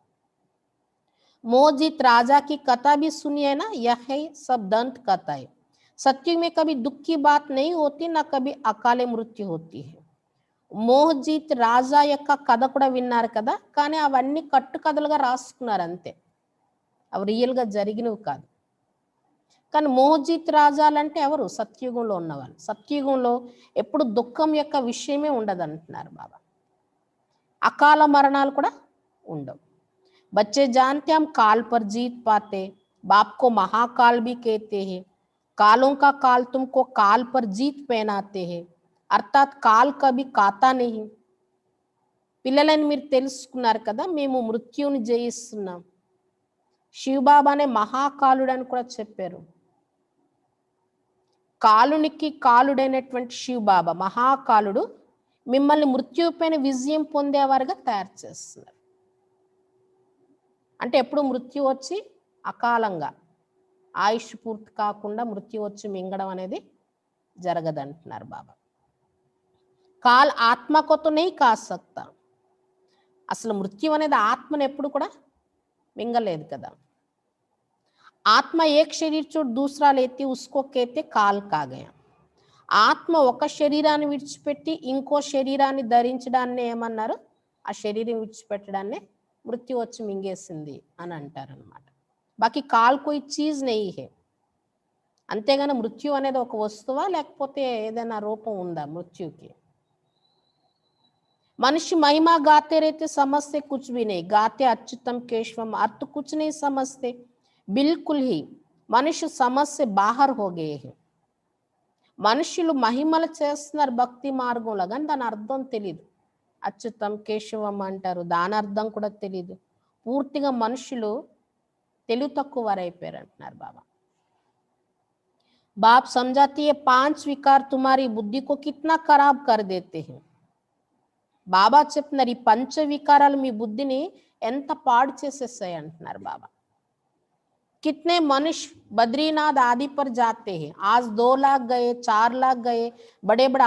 मोहजीत राजा की कथा भी सुनिए ना, यह है सब दंत कथा है. सत्युग में कभी दुख की बात नहीं होती, ना कभी अकाले मृत्यु होती है. మోహజీత్ రాజా యొక్క కథ కూడా విన్నారు కదా, కానీ అవన్నీ కట్టు కథలుగా రాసుకున్నారు అంతే, అవి రియల్గా జరిగినవి కాదు. కానీ మోహజీత్ రాజాలంటే ఎవరు, సత్యుగంలో ఉన్నవాళ్ళు. సత్యుగంలో ఎప్పుడు దుఃఖం యొక్క విషయమే ఉండదు అంటున్నారు బాబా, అకాల మరణాలు కూడా ఉండవు. बच्चे जानते हम काल पर जीत पाते, बाप को महाकाल भी कहते हैं. कालों का काल तुमको काल पर जीत पहनाते हैं, अर्थात काल कभी काता नहीं. పిల్లలని మీరు తెలుసుకున్నారు కదా, మేము మృత్యువుని జయిస్తున్నాం. శివబాబానే మహాకాలుడు అని కూడా చెప్పారు. కాలునికి కాలుడైనటువంటి శివ్ బాబా మహాకాలుడు మిమ్మల్ని మృత్యుపైన విజయం పొందేవారుగా తయారు చేస్తున్నారు. అంటే ఎప్పుడు మృత్యు వచ్చి అకాలంగా ఆయుష్ పూర్తి కాకుండా మృత్యు వచ్చి మింగడం అనేది జరగదంటున్నారు బాబా. కాల్ ఆత్మకొతో నెయ్యి కాసక్తా. అసలు మృత్యు అనేది ఆత్మను ఎప్పుడు కూడా మింగలేదు కదా. ఆత్మ ఏక్ శరీర్ చోట్ దూసరా లేతే ఉస్కో కేతే కాల్ కాగయా. ఆత్మ ఒక శరీరాన్ని విడిచిపెట్టి ఇంకో శరీరాన్ని ధరించడాన్ని ఏమన్నారు, ఆ శరీరం విడిచిపెట్టడాన్ని మృత్యు వచ్చి మింగేసింది అని అంటారనమాట. బాకీ కాల్ కోయి చీజ్ నెయ్యి హే. అంతేగాని మృత్యు అనేది ఒక వస్తువా లేకపోతే ఏదైనా రూపం ఉందా మృత్యుకి? मनुष्य महिमा गाते रहते समझते कुछ भी नहीं, गाते अच्युतम केशवम अर्थ कुछ नहीं समझते. बिल्कुल ही మనుష్య సమస్య బాహర్ హో గయే హై. మనుషులు మహిమలు చేస్తున్నారు భక్తి మార్గంలో, కానీ దాని అర్థం తెలియదు. అచ్యుతం కేశవం అంటారు, దాని అర్థం కూడా తెలియదు. పూర్తిగా మనుషులు తెలివి తక్కువ వారైపోయారు అంటున్నారు బాబా. बाप समझाती है 5 विकार तुम्हारी बुद्धि को कितना खराब कर देते हैं. బాబా చెప్తున్నారు ఈ పంచ వికారాలు మీ బుద్ధిని ఎంత పాడు చేసేస్తాయి అంటున్నారు బాబా. कितने मनुष्य बद्रीनाथ आदि पर जाते हैं. आज 2 लाख गए, 4 लाख गए. बड़े बड़े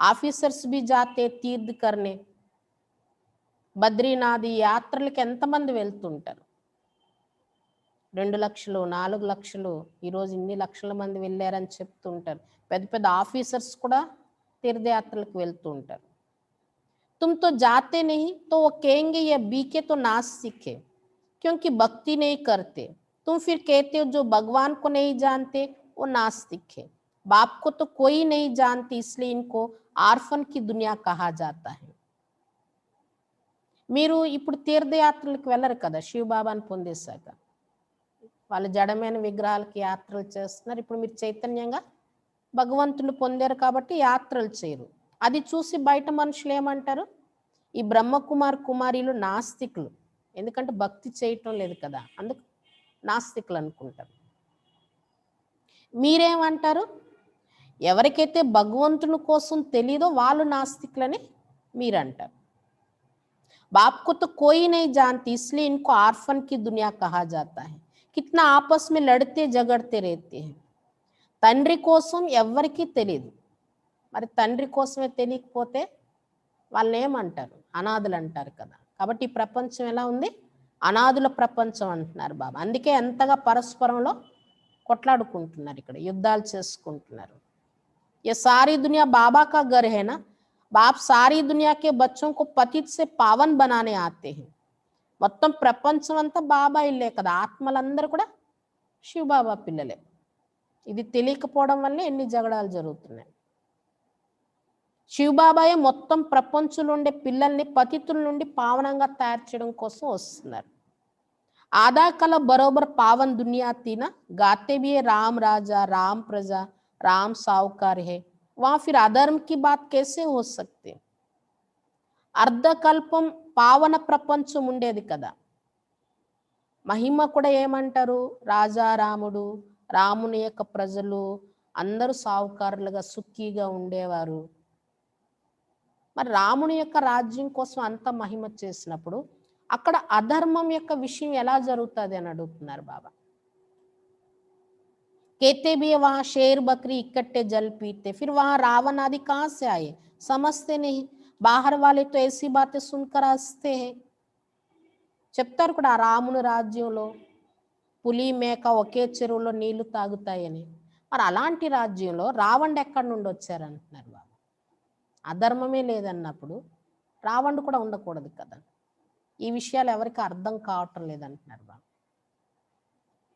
ऑफिसर्स भी जाते तीर्थ करने. బద్రీనాథ్ ఈ యాత్రలకు ఎంతమంది వెళ్తుంటారు? 2 లక్షలు 4 లక్షలు ఈరోజు ఇన్ని లక్షల మంది వెళ్ళారని చెప్తుంటారు. పెద్ద పెద్ద ఆఫీసర్స్ కూడా తీర్థయాత్రలకు వెళ్తూ ఉంటారు. तुम तो जाते नहीं तो वो कहेंगे ये बीके तो नास्तिक है क्योंकि भक्ति नहीं करते. तुम फिर कहते हो जो भगवान को नहीं जानते वो नास्तिक है. बाप को तो कोई नहीं जानती इसलिए इनको आर्फन की दुनिया कहा जाता है. మీరు ఇప్పుడు తీర్థయాత్రలకు వెళ్ళరు కదా శివబాబాను పొందేశాక. వాళ్ళు జడమైన విగ్రహాలకి యాత్రలు చేస్తున్నారు. ఇప్పుడు మీరు చైతన్యంగా భగవంతుని పొందారు కాబట్టి యాత్రలు చేయరు. అది చూసి బయట మనుషులు ఏమంటారు, ఈ బ్రహ్మకుమార్ కుమారీలు నాస్తికులు, ఎందుకంటే భక్తి చేయటం లేదు కదా, అందుకు నాస్తికులు అనుకుంటారు. మీరేమంటారు, ఎవరికైతే భగవంతుని కోసం తెలీదో వాళ్ళు నాస్తికులని మీరంటారు. बाप को तो कोई नहीं जानती इसलिए इनको आर्फन की दुनिया कहा जाता है. कितना आपस में लड़ते झगड़ते रहते हैं. తండ్రి కోసం ఎవ్వరికీ తెలియదు. మరి తండ్రి కోసమే తెలియకపోతే వాళ్ళని ఏమంటారు, అనాథులు అంటారు కదా. కాబట్టి ఈ ప్రపంచం ఎలా ఉంది, అనాథుల ప్రపంచం అంటున్నారు బాబా. అందుకే ఎంతగా పరస్పరంలో కొట్లాడుకుంటున్నారు, ఇక్కడ యుద్ధాలు చేసుకుంటున్నారు. ये सारी दुनिया बाबा का घर है ना. बाप सारी दुनिया के बच्चों को पतित से पावन बनाने आते हैं. మొత్తం ప్రపంచం అంతా బాబా ఇల్లే కదా, ఆత్మలందరూ కూడా శివ బాబా పిల్లలే. ఇది తెలియకపోవడం వల్లే ఎన్ని జగడాలు జరుగుతున్నాయి. శివబాబాయే మొత్తం ప్రపంచంలో ఉండే పిల్లల్ని పతితుల నుండి పావనంగా తయారు చేయడం కోసం వస్తున్నారు. आधा कल बरोबर पावन दुनिया थी ना, गाते भी है राम राजा राम प्रजा राम साहूकार है. वहां फिर अधर्म की बात कैसे हो सकती. అర్ధకల్పం పావన ప్రపంచం ఉండేది కదా. మహిమ కూడా ఏమంటారు, రాజారాముడు రాముని యొక్క ప్రజలు అందరూ సావుకారులుగా సుఖీగా ఉండేవారు. మరి రాముని యొక్క రాజ్యం కోసం అంత మహిమ చేసినప్పుడు అక్కడ అధర్మం యొక్క విషయం ఎలా జరుగుతుంది అని అడుగుతున్నారు బాబా. कहते भी वहां शेर बकरी इकट्ठे जल पीते, फिर वहां रावण आदि कहां से आए, समझते नहीं. बाहर वाले तो ऐसी बातें सुनकर हंसते हैं. చెప్తారు కూడా రాముని రాజ్యంలో పులి మేక ఒకే చెరువులో నీళ్లు తాగుతాయని. మరి అలాంటి రాజ్యంలో రావణుడు ఎక్కడి నుండి వచ్చారంటున్నారు బాబా. అధర్మమే లేదన్నప్పుడు రావణుడు కూడా ఉండకూడదు కదా. ఈ విషయాలు ఎవరికి అర్థం కావటం లేదంటున్నారు బాబా.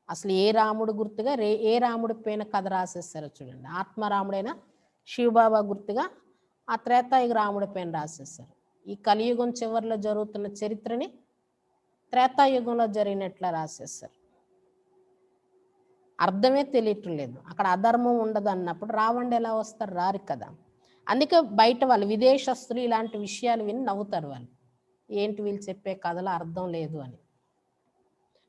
అసలు ఏ రాముడు గుర్తుగా ఏ రాముడి పైన కథ రాసేస్తారో చూడండి. ఆత్మరాముడైన శివబాబా గుర్తుగా ఆ త్రేతాయుగ రాముడి పైన రాసేస్తారు. ఈ కలియుగం చివరిలో జరుగుతున్న చరిత్రని త్రేతాయుగంలో జరిగినట్లా రాసేస్తారు. అర్థమే తెలియటం లేదు. అక్కడ అధర్మం ఉండదు అన్నప్పుడు రావణుడు ఎలా వస్తారు, రారు కదా. అందుకే బయట వాళ్ళు విదేశస్తులు ఇలాంటి విషయాలు విని నవ్వుతారు. వాళ్ళు ఏంటి వీళ్ళు చెప్పే కథలో అర్థం లేదు అని.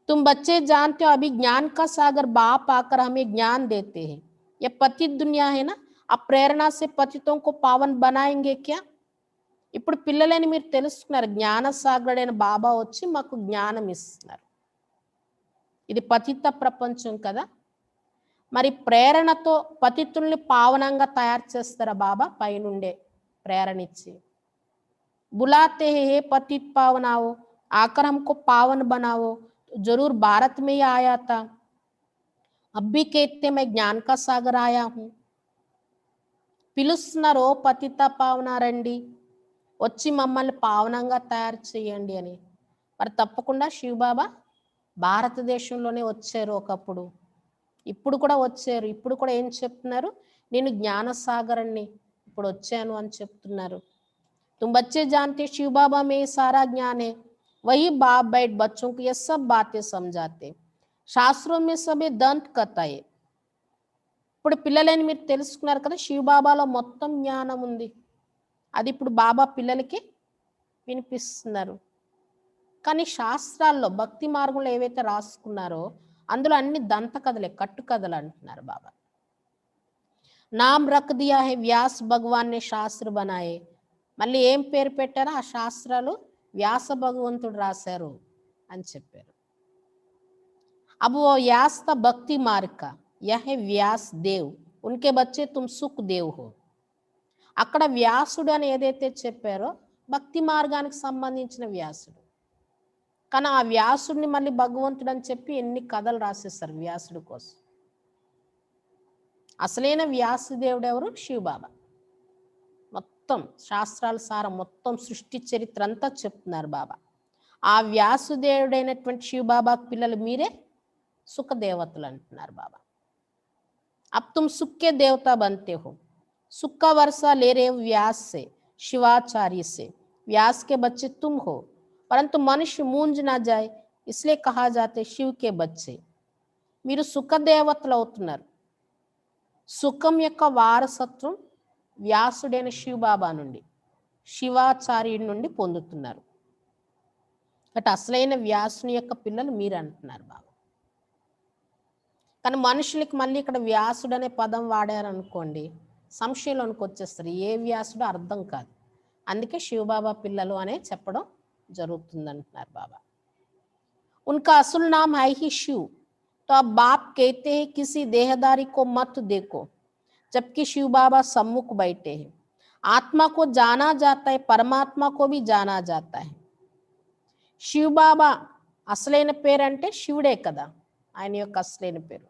तुम बच्चे जानते हो अभी ज्ञान का सागर बाप आकर हमें ज्ञान देते हैं. ये पतित दुनिया है ना, ఆ ప్రేరణ से पतितों को पावन बनाएंगे क्या? ఇప్పుడు పిల్లలని మీరు తెలుసుకున్నారు, జ్ఞాన సాగరుడైన బాబా వచ్చి మాకు జ్ఞానం ఇస్తున్నారు. ఇది పతిత ప్రపంచం కదా. మరి ప్రేరణతో పతితుల్ని పావనంగా తయారు చేస్తారా బాబా పైనుండే ప్రేరణ ఇచ్చి? बुलाते हैं हे पतित पावन आओ, आकर हमको पावन बनाओ. तो जरूर भारत में ही आया था, अब भी कहते मैं ज्ञान का सागर आया हूँ. పిలుస్తున్నారు, ఓ పతిత పావన రండి, వచ్చి మమ్మల్ని పావనంగా తయారు చేయండి అని. మరి తప్పకుండా శివబాబా భారతదేశంలోనే వచ్చారు ఒకప్పుడు, ఇప్పుడు కూడా వచ్చారు. ఇప్పుడు కూడా ఏం చెప్తున్నారు? నేను జ్ఞానసాగరాన్ని ఇప్పుడు వచ్చాను అని చెప్తున్నారు. तुम बच्चे जानते शिव बाबा में सारा ज्ञान है, वही बाप बैठ बच्चों को ये सब बातें समझाते. శాస్త్రం में सभी दंत कथाए. ఇప్పుడు పిల్లలని మీరు తెలుసుకున్నారు కదా, శివబాబాలో మొత్తం జ్ఞానం ఉంది. అది ఇప్పుడు బాబా పిల్లలకి వినిపిస్తున్నారు. కానీ శాస్త్రాల్లో భక్తి మార్గంలో ఏవైతే రాసుకున్నారో అందులో అన్ని దంత కథలే, కట్టు కథలు అంటున్నారు బాబా. నామ్ రఖ్ దియా హై వ్యాస్ భగవాన్ నే శాస్త్ర బనాయే. మళ్ళీ ఏం పేరు పెట్టారో ఆ శాస్త్రాలు వ్యాస భగవంతుడు రాశారు అని చెప్పారు. अब वो व्यास था भक्ति मार्ग का, यह है व्यास देव, उनके बच्चे तुम सुख देव हो. అక్కడ వ్యాసుడు అని ఏదైతే చెప్పారో భక్తి మార్గానికి సంబంధించిన వ్యాసుడు. కానీ ఆ వ్యాసుడిని మళ్ళీ భగవంతుడు అని చెప్పి ఎన్ని కథలు రాసేస్తారు వ్యాసుడు కోసం. అసలైన వ్యాసుదేవుడు ఎవరు? శివబాబా. మొత్తం శాస్త్రాల సారం, మొత్తం సృష్టి చరిత్ర అంతా చెప్తున్నారు బాబా. ఆ వ్యాసుదేవుడైనటువంటి శివబాబా పిల్లలు మీరే సుఖ దేవతలు అంటున్నారు బాబా. అబ్ తుమ్ సుఖ్ కే దేవతా बनते हो, सुख का वर्षा ले रहे हो व्यास से, शिवाचार्य से. व्यास के बच्चे तुम हो, परंतु मनुष्य मूंज ना जाए इसलिए कहा जाते शिव के बच्चे. మీరు సుఖ దేవతలు అవుతున్నారు. సుఖం యొక్క వారసత్వం వ్యాసుడైన శివబాబా నుండి, శివాచార్యుడి నుండి పొందుతున్నారు. అటు అసలైన వ్యాసుని యొక్క పిల్లలు మీరు అంటున్నారు బాబా. కానీ మనుషులకి మళ్ళీ ఇక్కడ వ్యాసుడు అనే పదం వాడారనుకోండి, సంశయంలోనికి వచ్చేస్తారు, ఏ వ్యాసుడు అర్థం కాదు. అందుకే శివబాబా పిల్లలు అనే చెప్పడం జరుగుతుంది అంటున్నారు బాబా. उनका असल नाम है ही शिव, तो अब बाप कहते हैं किसी देहदारी को मत देखो, जबकि शिव बाबा सम्मुख बैठे हैं. आत्मा को जाना जाता है, परमात्मा को भी जाना जाता है. శివ బాబా అసలైన పేరు అంటే శివుడే కదా, ఆయన యొక్క అసలైన పేరు.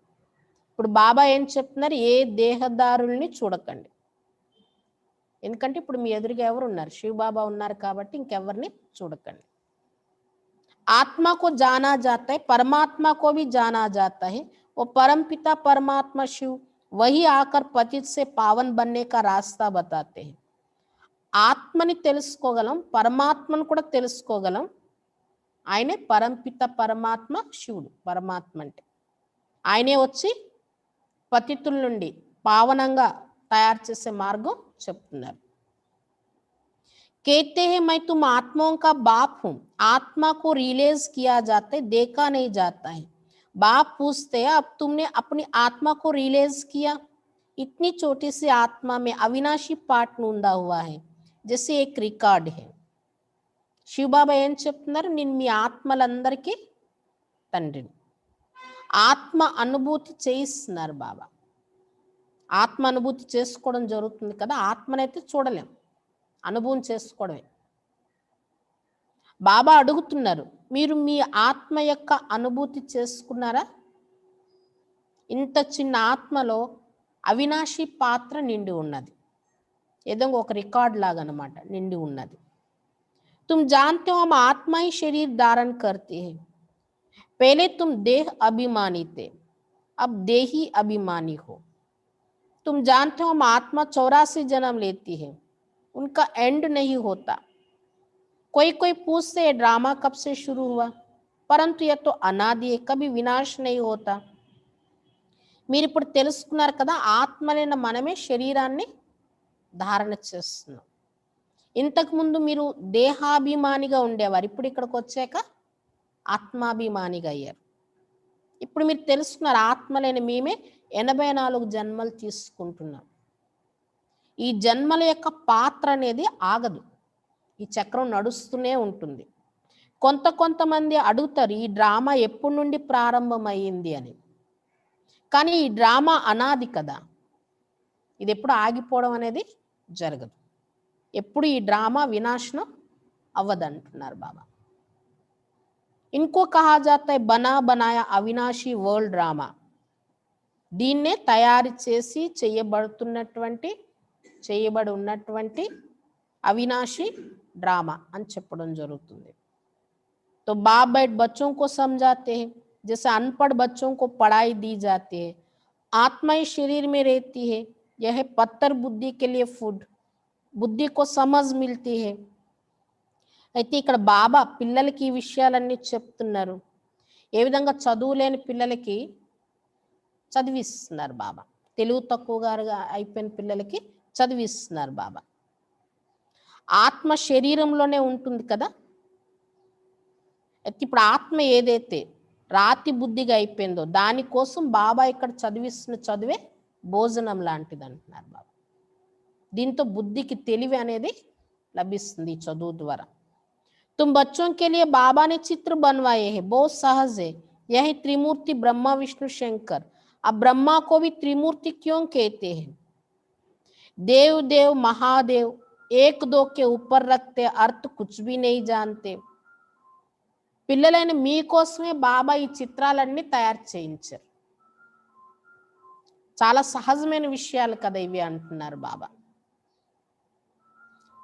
ఇప్పుడు బాబా ఏం చెప్తున్నారు? ఏ దేహదారుల్ని చూడకండి. ఎందుకంటే ఇప్పుడు మీ ఎదురుగా ఎవరు ఉన్నారు? శివబాబా ఉన్నారు కాబట్టి ఇంకెవరిని చూడకండి. आत्मा को जाना जाता है, परमात्मा को भी जाना जाता है. वो परम पिता परमात्मा शिव वही आकर पतित से पावन बनने का रास्ता बताते हैं. ఆత్మని తెలుసుకోగలం, పరమాత్మను కూడా తెలుసుకోగలం. ఆయనే పరంపిత పరమాత్మ శివుడు. పరమాత్మ అంటే ఆయనే వచ్చి పతితుల నుండి పావనంగా తయారు చేసే మార్గం చెప్తున్నారు. कहते हैं मैं तुम आत्माओं का बाप हूं, आत्मा को रियलाइज किया जाता है, देखा नहीं जाता है. बाप पूछते हैं अब तुमने अपनी आत्मा को रियलाइज किया? इतनी छोटी सी आत्मा में अविनाशी पार्ट नूंदा हुआ है, जैसे एक रिकॉर्ड है. శివబాబా ఏం చెప్తున్నారు? నేను మీ ఆత్మలందరికీ తండ్రిని. ఆత్మ అనుభూతి చేయిస్తున్నారు బాబా. ఆత్మ అనుభూతి చేసుకోవడం జరుగుతుంది కదా, ఆత్మనైతే చూడలేం, అనుభవం చేసుకోవడమే. బాబా అడుగుతున్నారు, మీరు మీ ఆత్మ యొక్క అనుభూతి చేసుకున్నారా? ఇంత చిన్న ఆత్మలో అవినాశి పాత్ర నిండి ఉన్నది, ఏదో ఒక రికార్డ్ లాగా అన్నమాట, నిండి ఉన్నది. तुम जानते हो हम आत्मा ही शरीर धारण करते हैं. पहले तुम देह अभिमानी थे, अब देही अभिमानी हो. तुम जानते हो हम आत्मा 84 जन्म लेती है, उनका एंड नहीं होता. कोई कोई पूछते है ड्रामा कब से शुरू हुआ, परंतु यह तो अनादि है, कभी विनाश नहीं होता. మీరు ఇప్పుడు తెలుసుకున్నారు కదా, ఆత్మలైన మనమే శరీరాన్ని ధారణ చేస్తున్నాం. ఇంతకుముందు మీరు దేహాభిమానిగా ఉండేవారు, ఇప్పుడు ఇక్కడికి వచ్చాక ఆత్మాభిమానిగా అయ్యారు. ఇప్పుడు మీరు తెలుసుకున్నారు, ఆత్మలైన మేమే 84 జన్మలు తీసుకుంటున్నాం. ఈ జన్మల యొక్క పాత్ర అనేది ఆగదు, ఈ చక్రం నడుస్తూనే ఉంటుంది. కొంతమంది అడుగుతారు ఈ డ్రామా ఎప్పటి నుండి ప్రారంభమైంది అని. కానీ ఈ డ్రామా అనాది కదా, ఇది ఎప్పుడు ఆగిపోవడం అనేది జరగదు. ఎప్పుడు ఈ డ్రామా వినాశనం అవ్వదంటున్నారు బాబా. ఇన్కో కహా జాతా హై బనా బనాయా అవినాశీ వరల్డ్ డ్రామా. దీన్నే తయారు చేసి చేయబడి ఉన్నటువంటి అవినాశి డ్రామా అని చెప్పడం జరుగుతుంది. तो बाप बैठ बच्चों को समझाते हैं, जैसे अनपढ़ बच्चों को पढ़ाई दी जाती है. आत्मा ही शरीर में रहती है, यह पत्थर बुद्धि के लिए फूड, बुद्धि को समझ मिलती है. అయితే ఇక్కడ బాబా పిల్లలకి ఈ విషయాలన్నీ చెప్తున్నారు. ఏ విధంగా చదువు లేని పిల్లలకి చదివిస్తున్నారు బాబా, తెలుగు తక్కువగా అయిపోయిన పిల్లలకి చదివిస్తున్నారు బాబా. ఆత్మ శరీరంలోనే ఉంటుంది కదా. ఇప్పుడు ఆత్మ ఏదైతే రాతి బుద్ధిగా అయిపోయిందో దానికోసం బాబా ఇక్కడ చదివిస్తున్న చదువే భోజనం లాంటిది అంటున్నారు బాబా. దీంతో బుద్ధికి తెలివి అనేది లభిస్తుంది ఈ చదువు ద్వారా. तुम बच्चों के लिए बाबा ने चित्र बनवाए हैं, बहुत सहज है. यही त्रिमूर्ति ब्रह्मा विष्णु शंकर. अब ब्रह्मा को भी त्रिमूर्ति क्यों कहते हैं? देव देव महादेव एक दो के ऊपर रखते, अर्थ कुछ भी नहीं जानते. పిల్లలైన మీకోసమే బాబా ఈ చిత్రాలన్నీ తయారు చేయించారు. చాలా సహజమైన విషయాలు కదా ఇవి అంటున్నారు బాబా.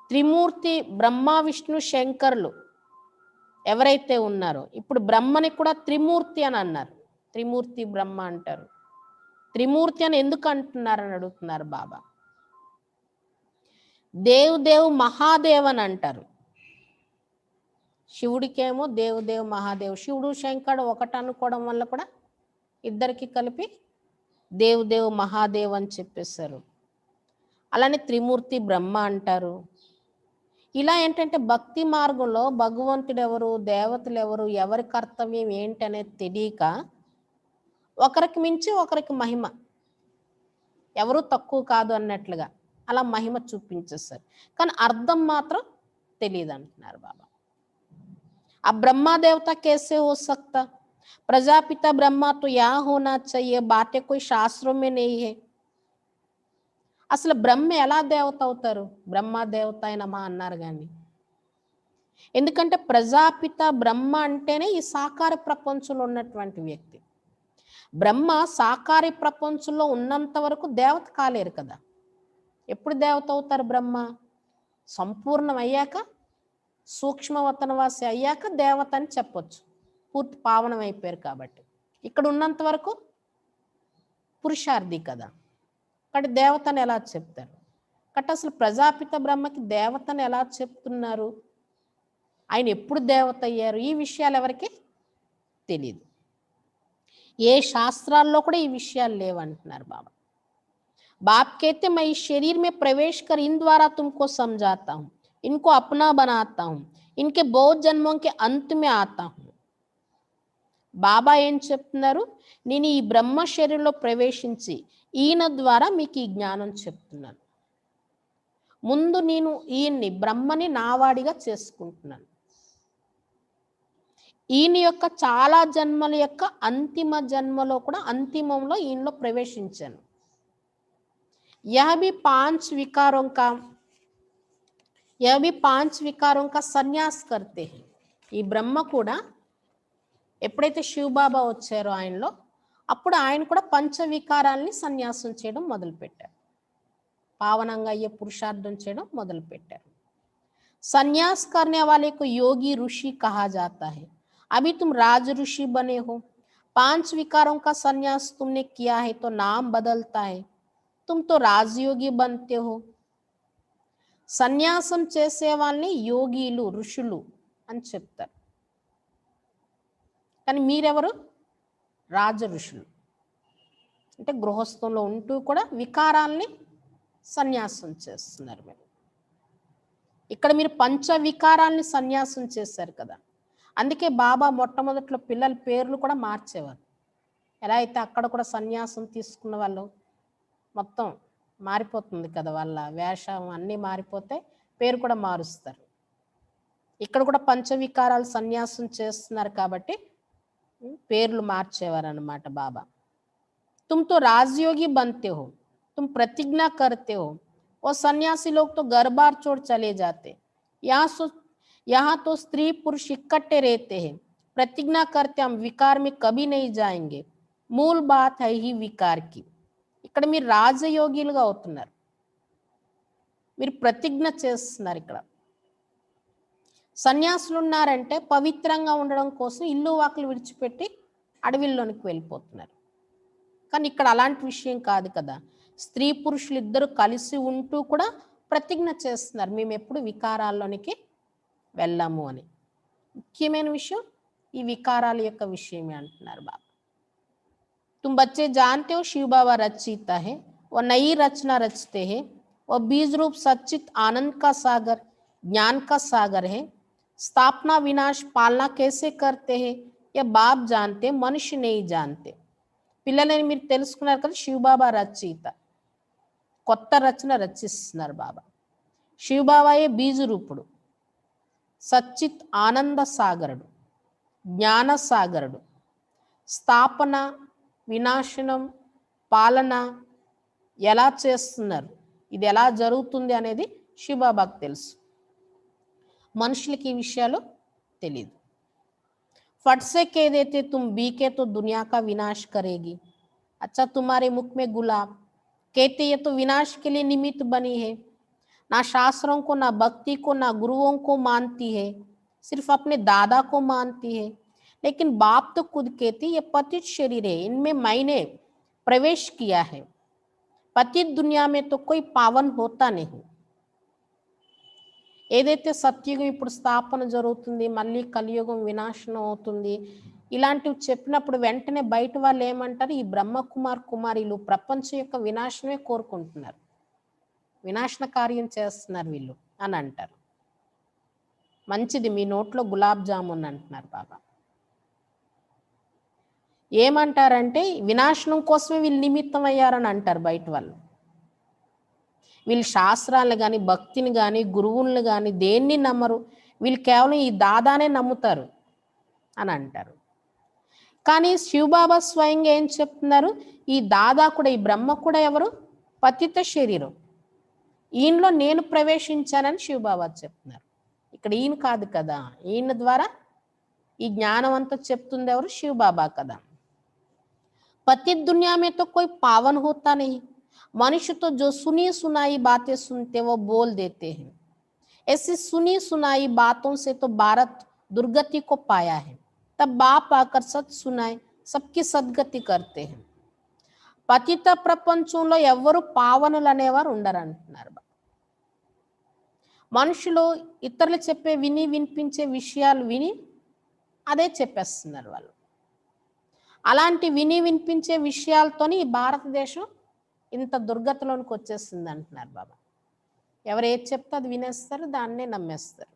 త్రిమూర్తి బ్రహ్మ విష్ణు శంకర్లు ఎవరైతే ఉన్నారో, ఇప్పుడు బ్రహ్మని కూడా త్రిమూర్తి అని అన్నారు. త్రిమూర్తి బ్రహ్మ అంటారు. త్రిమూర్తి అని ఎందుకు అంటున్నారని అడుగుతున్నారు బాబా. దేవ్ మహాదేవ్ అని అంటారు. శివుడికేమో దేవ్ మహాదేవ్, శివుడు శంకరుడు ఒకటి అనుకోవడం వల్ల కూడా ఇద్దరికి కలిపి దేవ్ మహాదేవ్ అని చెప్పేశారు. అలానే త్రిమూర్తి బ్రహ్మ అంటారు. ఇలా ఏంటంటే భక్తి మార్గంలో భగవంతుడు ఎవరు, దేవతలు ఎవరు, ఎవరి కర్తవ్యం ఏంటి అనేది తెలియక ఒకరికి మించి ఒకరికి మహిమ, ఎవరు తక్కువ కాదు అన్నట్లుగా అలా మహిమ చూపించేస్తారు. కానీ అర్థం మాత్రం తెలియదు అంటున్నారు బాబా. अब ब्रह्मा देवता कैसे हो सकता? प्रजापिता ब्रह्मा तो यहाँ होना चाहिए, बातें कोई शास्त्रों में नहीं है. అసలు బ్రహ్మ ఎలా దేవత అవుతారు? బ్రహ్మ దేవత అయినమా అన్నారు కానీ, ఎందుకంటే ప్రజాపిత బ్రహ్మ అంటేనే ఈ సాకార ప్రపంచంలో ఉన్నటువంటి వ్యక్తి. బ్రహ్మ సాకార ప్రపంచంలో ఉన్నంత వరకు దేవత కాలేరు కదా. ఎప్పుడు దేవత అవుతారు బ్రహ్మ? సంపూర్ణం అయ్యాక, సూక్ష్మవతనవాసి అయ్యాక దేవత అని చెప్పొచ్చు, పూర్తి పావనం అయిపోయారు కాబట్టి. ఇక్కడ ఉన్నంత వరకు పురుషార్థి కదా, కాబట్టి దేవతని ఎలా చెప్తారు? కాబట్టి అసలు ప్రజాపిత బ్రహ్మకి దేవతని ఎలా చెప్తున్నారు? ఆయన ఎప్పుడు దేవత అయ్యారు? ఈ విషయాలు ఎవరికి తెలియదు. ఏ శాస్త్రాల్లో కూడా ఈ విషయాలు లేవంటున్నారు బాబా. बाप कहते मैं इस शरीर में प्रवेश कर इन द्वारा तुमको समझाता हूँ, इनको अपना बनाता हूँ, इनके बहुत जन्मों के अंत में आता हूँ. బాబా ఏం చెప్తున్నారు? నేను ఈ బ్రహ్మ శరీరంలో ప్రవేశించి ఈయన ద్వారా మీకు ఈ జ్ఞానం చెప్తున్నాను. ముందు నేను ఈయన్ని బ్రహ్మని నావాడిగా చేసుకుంటున్నాను. ఈయన యొక్క చాలా జన్మల యొక్క అంతిమ జన్మలో కూడా అంతిమంలో ఈయనలో ప్రవేశించాను. यह भी पांच विकारों का సన్యాస్ करते हैं. ఈ బ్రహ్మ కూడా ఎప్పుడైతే శివబాబా వచ్చారో ఆయనలో, అప్పుడు ఆయన కూడా పంచ వికారాల్ని సన్యాసం చేయడం మొదలుపెట్టారు. పావనంగా అయ్యే పురుషార్థం చేయడం మొదలుపెట్టారు. సన్యాస్ करने वाले को योगी ऋषि कहा जाता है. अभी तुम राज ऋषि बने हो. 5 विकारों का सन्यास तुमने किया है तो नाम बदलता है, तुम तो రాజయోగి बनते हो. సన్యాసం చేసే వాళ్ళని యోగిలు, ఋషులు అని చెప్తారు. కానీ మీరెవరు? రాజ ఋషులు. అంటే గృహస్థంలో ఉంటూ కూడా వికారాల్ని సన్యాసం చేస్తున్నారు మీరు. ఇక్కడ మీరు పంచ వికారాల్ని సన్యాసం చేశారు కదా. అందుకే బాబా మొట్టమొదట్లో పిల్లల పేర్లు కూడా మార్చేవారు. ఎలా అయితే అక్కడ కూడా సన్యాసం తీసుకున్న వాళ్ళు మొత్తం మారిపోతుంది కదా, వాళ్ళ వేషం అన్నీ మారిపోతే పేరు కూడా మారుస్తారు. ఇక్కడ కూడా పంచవికారాలు సన్యాసం చేస్తున్నారు కాబట్టి పేర్లు మార్చేవారు అనమాట బాబా. तुम तो राजयोगी बनते हो, तुम प्रतिज्ञा करते हो, और सन्यासी लोग तो घर बार छोड़ चले जाते। यहाँ तो स्त्री पुरुष इकट्ठे रहते हैं, प्रतिज्ञा करते हम विकार में कभी नहीं जाएंगे, मूल बात है ही विकार की। ఇక్కడ మీరు రాజయోగిలుగా అవుతున్నారు, మీరు ప్రతిజ్ఞ చేస్తున్నారు. ఇక్కడ సన్యాసులు ఉన్నారంటే పవిత్రంగా ఉండడం కోసం ఇల్లు వాకులు విడిచిపెట్టి అడవిల్లోనికి వెళ్ళిపోతున్నారు. కానీ ఇక్కడ అలాంటి విషయం కాదు కదా, స్త్రీ పురుషులు ఇద్దరు కలిసి ఉంటూ కూడా ప్రతిజ్ఞ చేస్తున్నారు, మేము ఎప్పుడు వికారాల్లోనికి వెళ్ళాము అని. ముఖ్యమైన విషయం ఈ వికారాల యొక్క విషయమే అంటున్నారు బాబా. तुम बच्चे जानते हो शिव बाबा रचयिता है, वो नई रचना रचते हैं, वो बीज रूप सच्चित आनंद का सागर, ज्ञान का सागर है। स्थापना विनाश पालना कैसे करते हैं यह बाप जानते, मनुष्य नहीं जानते। పిల్లలని మీరు తెలుసుకున్నారు కదా, శివబాబా రచయిత, కొత్త రచన రచిస్తున్నారు బాబా. శివబాబాయే బీజు రూపుడు, సచ్చిత్ ఆనంద సాగరుడు, జ్ఞాన సాగరుడు. స్థాపన వినాశనం పాలన ఎలా చేస్తున్నారు, ఇది ఎలా జరుగుతుంది అనేది శివబాబాకు తెలుసు, మనుషులకి ఈ విషయాలు తెలియదు. फट से कह देते तुम बीके तो दुनिया का विनाश करेगी, अच्छा तुम्हारे मुख में गुलाब, कहते ये तो विनाश के लिए निमित्त बनी है, ना शास्त्रों को ना भक्ति को ना गुरुओं को मानती है, सिर्फ अपने दादा को मानती है। लेकिन बाप तो खुद कहती ये पतित शरीर है, इनमें मैंने प्रवेश किया है, पतित दुनिया में तो कोई पावन होता नहीं। ఏదైతే సత్యుగం ఇప్పుడు స్థాపన జరుగుతుంది, మళ్ళీ కలియుగం వినాశనం అవుతుంది, ఇలాంటివి చెప్పినప్పుడు వెంటనే బయట వాళ్ళు ఏమంటారు, ఈ బ్రహ్మకుమార్ కుమారీలు ప్రపంచం యొక్క వినాశనమే కోరుకుంటున్నారు, వినాశన కార్యం చేస్తున్నారు వీళ్ళు అని అంటారు. మంచిది, మీ నోట్లో గులాబ్ జామున్ అంటున్నారు బాబా. ఏమంటారంటే వినాశనం కోసమే వీళ్ళు నిమిత్తం అయ్యారని అంటారు బయట వాళ్ళు. వీళ్ళు శాస్త్రాలను కానీ భక్తిని కానీ గురువులను కానీ దేన్ని నమ్మరు, వీళ్ళు కేవలం ఈ దాదానే నమ్ముతారు అని అంటారు. కానీ శివబాబా స్వయంగా ఏం చెప్తున్నారు, ఈ దాదా కూడా ఈ బ్రహ్మ కూడా ఎవరు, పతిత శరీరం, ఈయనలో నేను ప్రవేశించానని శివబాబా చెప్తున్నారు. ఇక్కడ ఈయన కాదు కదా, ఈయన ద్వారా ఈ జ్ఞానం అంతా చెప్తుంది ఎవరు, శివబాబా కదా. पतित दुनिया में तो कोई पावन होता नहीं, मनुष्य तो जो सुनी सुनाई बातें सुनते वो बोल देते हैं, ऐसी सुनी सुनाई बातों से तो भारत दुर्गति को पाया है। तब बाप आकर सच सुनाए सबकी सद्गति करते हैं। పతిత ప్రపంచంలో ఎవరు పావనులు అనేవారు ఉండరు అంటున్నారు. మనుషులు ఇతరులు చెప్పే వినిపించే విషయాలు విని అదే చెప్పేస్తున్నారు వాళ్ళు. అలాంటి వినిపించే విషయాలతోని ఈ భారతదేశం ఇంత దుర్గతిలోనికి వచ్చేసింది అంటున్నారు బాబా. ఎవరు ఏది చెప్తే అది వినేస్తారు, దాన్నే నమ్మేస్తారు.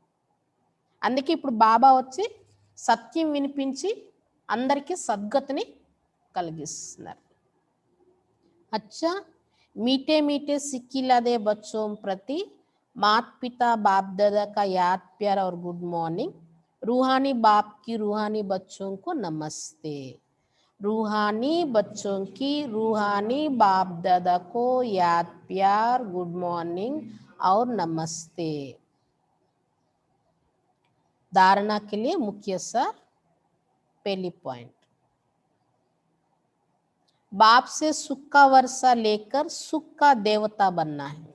అందుకే ఇప్పుడు బాబా వచ్చి సత్యం వినిపించి అందరికీ సద్గతిని కలిగిస్తున్నారు. अच्छा मीठे मीठे सिक्किला दे बच्चों प्रति मात पिता बाप दादा का याद प्यार और गुड मॉर्निंग, रूहानी बाप की रूहानी बच्चों को नमस्ते, रूहानी बच्चों की रूहानी बाप दादा को याद प्यार गुड मॉर्निंग और नमस्ते. धारणा के लिए मुख्य सार, पहली पॉइंट, बाप से सुख का वर्षा लेकर सुख का देवता बनना है.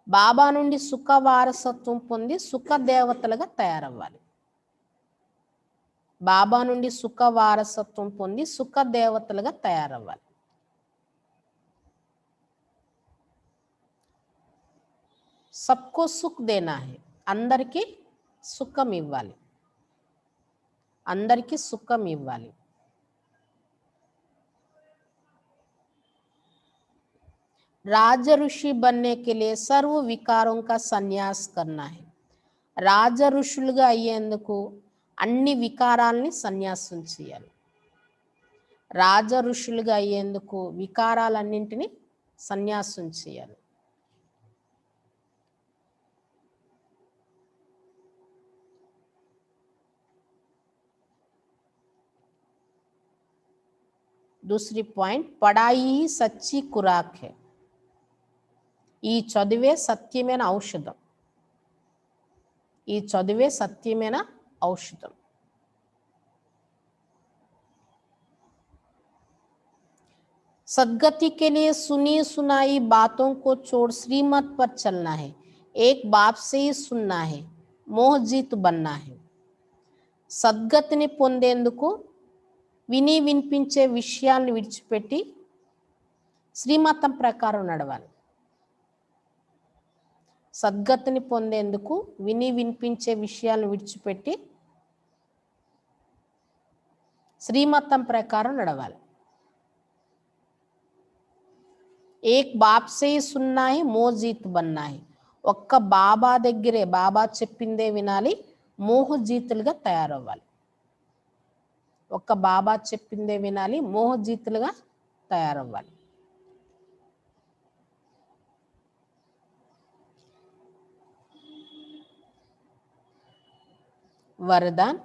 బాబా నుండి సుఖ వారసత్వం పొంది సుఖ దేవతలుగా తయారవ్వాలి. బాబా నుండి సుఖ వారసత్వం పొంది సుఖ దేవతలుగా తయారవ్వాలి. సబ్కో సుఖ్ దేనా హై, అందరికీ సుఖం ఇవ్వాలి, అందరికీ సుఖం ఇవ్వాలి. राज ऋषि बनने के लिए सर्व विकारों का संन्यास करना है. రాజ ఋషులుగా అయ్యేందుకు అన్ని వికారాల్ని సన్యాసం చేయాలి. రాజ ఋషులుగా అయ్యేందుకు వికారాలన్నింటినీ సన్యాసం చేయాలి. दूसरी पॉइंट, पढ़ाई ही सच्ची खुराक है. ఈ చదువే సత్యమైన ఔషధం. ఈ చదువే సత్యమైన ఔషధం. सदगति के लिए सुनी सुनाई बातों को छोड़ श्रीमत पर चलना है. एक बाप से ही सुनना है, मोहजीत बनना है. సద్గతిని పొందేందుకు విని వినిపించే విషయాలను విడిచిపెట్టి శ్రీమతం ప్రకారం నడవాలి. సద్గతిని పొందేందుకు విని వినిపించే విషయాలను విడిచిపెట్టి శ్రీమతం ప్రకారం నడవాలి. ఏక్ బాప్ సే సున్నా హై, మోహజీత్ బన్నా హై. ఒక్క బాబా దగ్గరే, బాబా చెప్పిందే వినాలి, మోహజీతులుగా తయారవ్వాలి. ఒక్క బాబా చెప్పిందే వినాలి, మోహజీతులుగా తయారవ్వాలి. वरदान,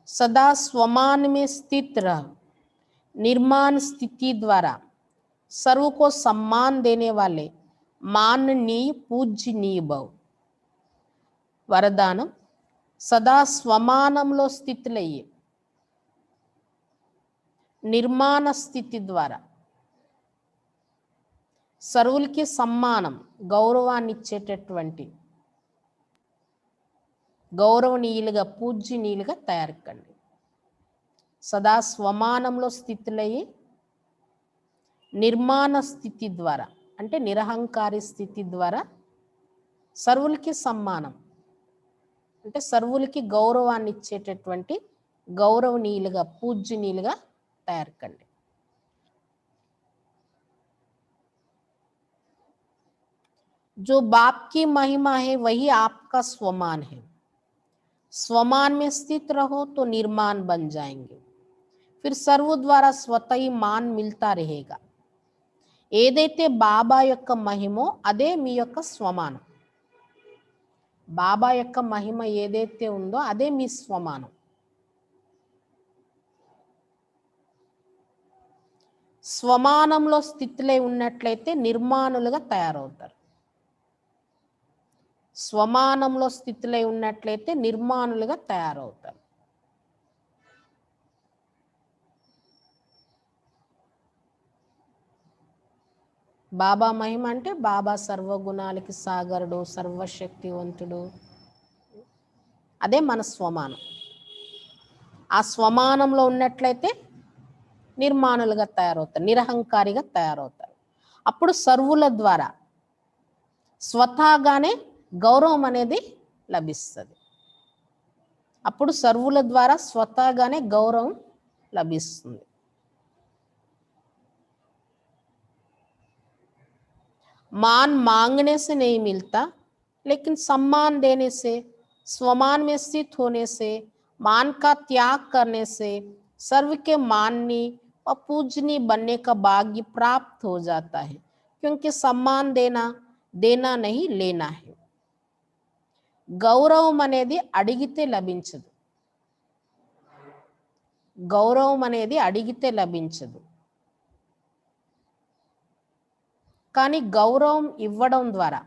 सदा स्वमान में स्थित रह. निर्माण स्थिति द्वारा सर्व को सम्मान देने वाले माननीय पूजनीय भव. వరదానం, సదా స్వమానంలో స్థితులయ్యి నిర్మాణ స్థితి ద్వారా సర్వులకి సమ్మానం, గౌరవాన్ని ఇచ్చేటటువంటి గౌరవనీయులుగా, పూజ్యనీయులుగా తయారుకండి. సదా స్వమానంలో స్థితులయ్యి నిర్మాణ స్థితి ద్వారా అంటే నిరహంకారి స్థితి ద్వారా సర్వులకి సమ్మానం అంటే సర్వులకి గౌరవాన్ని ఇచ్చేటటువంటి గౌరవనీయులుగా, పూజ్యనీయులుగా తయారుకండి. जो बाप की महिमा है वही आपका स्वमान है. स्वमान में स्थित रहो तो निर्माण बन जाएंगे. फिर सर्व द्वारा स्वतः ही मान मिलता रहेगा. ఏదైతే బాబా యొక్క మహిమో అదే మీ యొక్క స్వమానం. బాబా యొక్క మహిమ ఏదైతే ఉందో అదే మీ స్వమానం. స్వమానంలో స్థితిలో ఉన్నట్లయితే నిర్మాణులుగా తయారవుతారు. స్వమానంలో స్థితిలో ఉన్నట్లయితే నిర్మాణులుగా తయారవుతారు. బాబా మహిమ అంటే బాబా సర్వగుణాలకి సాగరుడు, సర్వశక్తివంతుడు, అదే మన స్వమానం. ఆ స్వమానంలో ఉన్నట్లయితే నిర్మాణులుగా తయారవుతారు, నిరహంకారిగా తయారవుతారు. అప్పుడు సర్వుల ద్వారా స్వతహాగానే గౌరవం అనేది లభిస్తుంది. అప్పుడు సర్వుల ద్వారా స్వతహాగానే గౌరవం లభిస్తుంది. मान मांगने से नहीं मिलता, लेकिन सम्मान देने से, स्वमान में स्थित होने से, मान का त्याग करने से सर्व के माननीय और पूजनीय बनने का भाग्य प्राप्त हो जाता है. क्योंकि सम्मान देना नहीं, लेना है. గౌరవం అనేది అడిగితే లభించదు. గౌరవం అనేది అడిగితే లభించదు. కానీ గౌరవం ఇవ్వడం ద్వారా,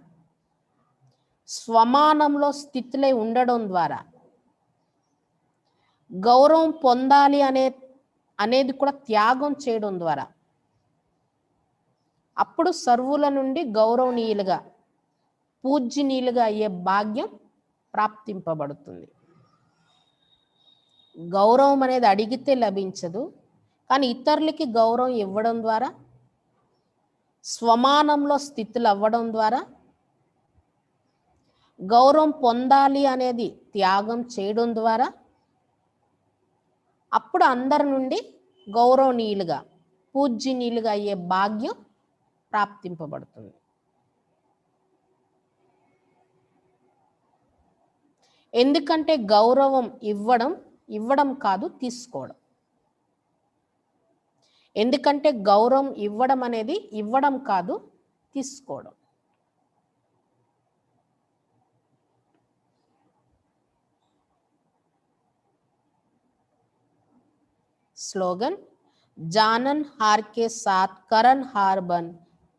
స్వమానంలో స్థితిలో ఉండడం ద్వారా, గౌరవం పొందాలి అనేది కూడా త్యాగం చేయడం ద్వారా అప్పుడు సర్వుల నుండి గౌరవనీయులుగా, పూజ్యనీయులుగా అయ్యే భాగ్యం ప్రాప్తింపబడుతుంది. గౌరవం అనేది అడిగితే లభించదు, కానీ ఇతరులకి గౌరవం ఇవ్వడం ద్వారా, స్వమానంలో స్థితులు అవ్వడం ద్వారా, గౌరవం పొందాలి అనేది త్యాగం చేయడం ద్వారా అప్పుడు అందరి నుండి గౌరవనీయులుగా, పూజ్యనీయులుగా అయ్యే భాగ్యం ప్రాప్తింపబడుతుంది. ఎందుకంటే గౌరవం ఇవ్వడం కాదు, తీసుకోవడం. ఎందుకంటే గౌరవం ఇవ్వడం అనేది ఇవ్వడం కాదు, తీసుకోవడం. स्लोगन, जानन हार के साथ करन हार बन,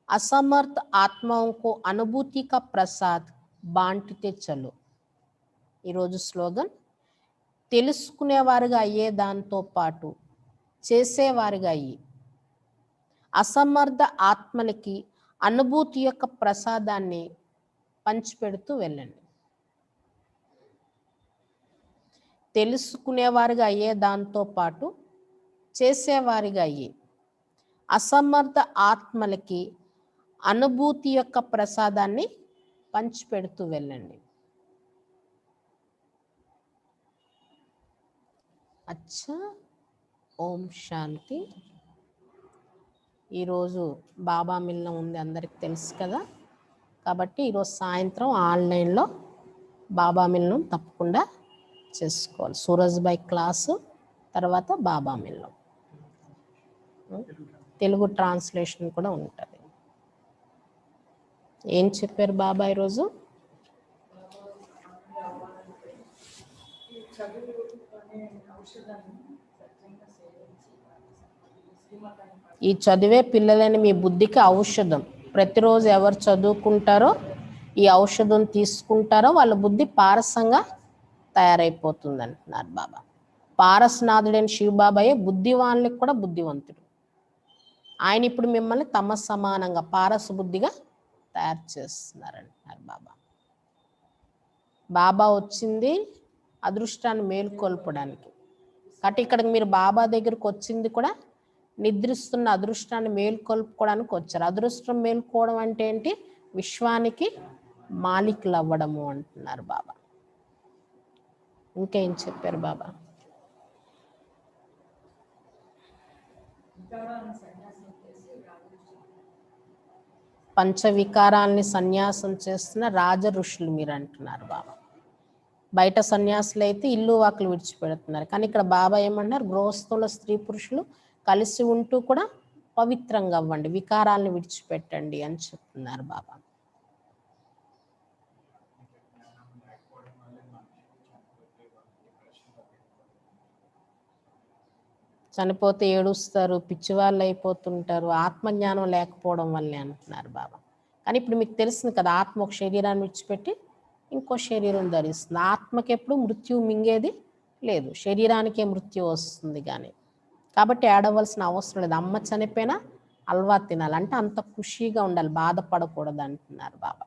असमर्थ आत्माओं को अनुभूति का प्रसाद बांटते चलो. ఈరోజు స్లోగన్, తెలుసుకునేవారుగా అయ్యే దాంతో పాటు చేసేవారుగా అయ్యి అసమర్థ ఆత్మలకి అనుభూతి యొక్క ప్రసాదాన్ని పంచిపెడుతూ వెళ్ళండి. తెలుసుకునేవారుగా అయ్యే దాంతో పాటు చేసేవారిగా అయ్యి అసమర్థ ఆత్మలకి అనుభూతి యొక్క ప్రసాదాన్ని పంచిపెడుతూ వెళ్ళండి. అచ్చా, ఓం శాంతి. ఈరోజు బాబా మిల్లం ఉంది, అందరికి తెలుసు కదా. కాబట్టి ఈరోజు సాయంత్రం ఆన్లైన్లో బాబా మిల్లం తప్పకుండా చేసుకోవాలి. సూరజ్భాయ్ క్లాసు తర్వాత బాబా మిల్లం, తెలుగు ట్రాన్స్లేషన్ కూడా ఉంటుంది. ఏం చెప్పారు బాబా ఈరోజు? ఈ చదివే పిల్లలని మీ బుద్ధికి ఔషధం. ప్రతిరోజు ఎవరు చదువుకుంటారో, ఈ ఔషధం తీసుకుంటారో వాళ్ళ బుద్ధి పారసంగా తయారైపోతుంది అంటున్నారు బాబా. పారస్నాథుడైన శివబాబాయే బుద్ధివాన్లకు కూడా బుద్ధివంతుడు. ఆయన ఇప్పుడు మిమ్మల్ని తమ సమానంగా పారస బుద్ధిగా తయారు చేస్తున్నారంటున్నారు బాబా. బాబా వచ్చింది అదృష్టాన్ని మేలుకొల్పడానికి. కాబట్టి ఇక్కడ మీరు బాబా దగ్గరకు వచ్చింది కూడా నిద్రిస్తున్న అదృష్టాన్ని మేలుకొల్పుకోవడానికి వచ్చారు. అదృష్టం మేలుకోవడం అంటే ఏంటి? విశ్వానికి మాలికులు అవ్వడము అంటున్నారు బాబా. ఇంకేం చెప్పారు బాబా? పంచవికారాల్ని సన్యాసం చేస్తున్న రాజ ఋషులు మీరు అంటున్నారు బాబా. బయట సన్యాసులు అయితే ఇల్లు వాకులు విడిచిపెడుతున్నారు, కానీ ఇక్కడ బాబా ఏమంటున్నారు? గృహస్థుల స్త్రీ పురుషులు కలిసి ఉంటూ కూడా పవిత్రంగా అవ్వండి, వికారాలను విడిచిపెట్టండి అని చెప్తున్నారు బాబా. చనిపోతే ఏడుస్తారు, పిచ్చివాళ్ళు అయిపోతుంటారు, ఆత్మజ్ఞానం లేకపోవడం వల్లే అంటున్నారు బాబా. కానీ ఇప్పుడు మీకు తెలుస్తుంది కదా, ఆత్మ ఒక శరీరాన్ని విడిచిపెట్టి ఇంకో శరీరం ధరిస్తుంది. ఆత్మకి ఎప్పుడు మృత్యువు మింగేది లేదు, శరీరానికే మృత్యు వస్తుంది. కానీ కాబట్టి ఏడవలసిన అవసరం లేదు. అమ్మ చనిపోయినా అల్వా తినాలి అంటే అంత ఖుషీగా ఉండాలి, బాధపడకూడదు అంటున్నారు బాబా.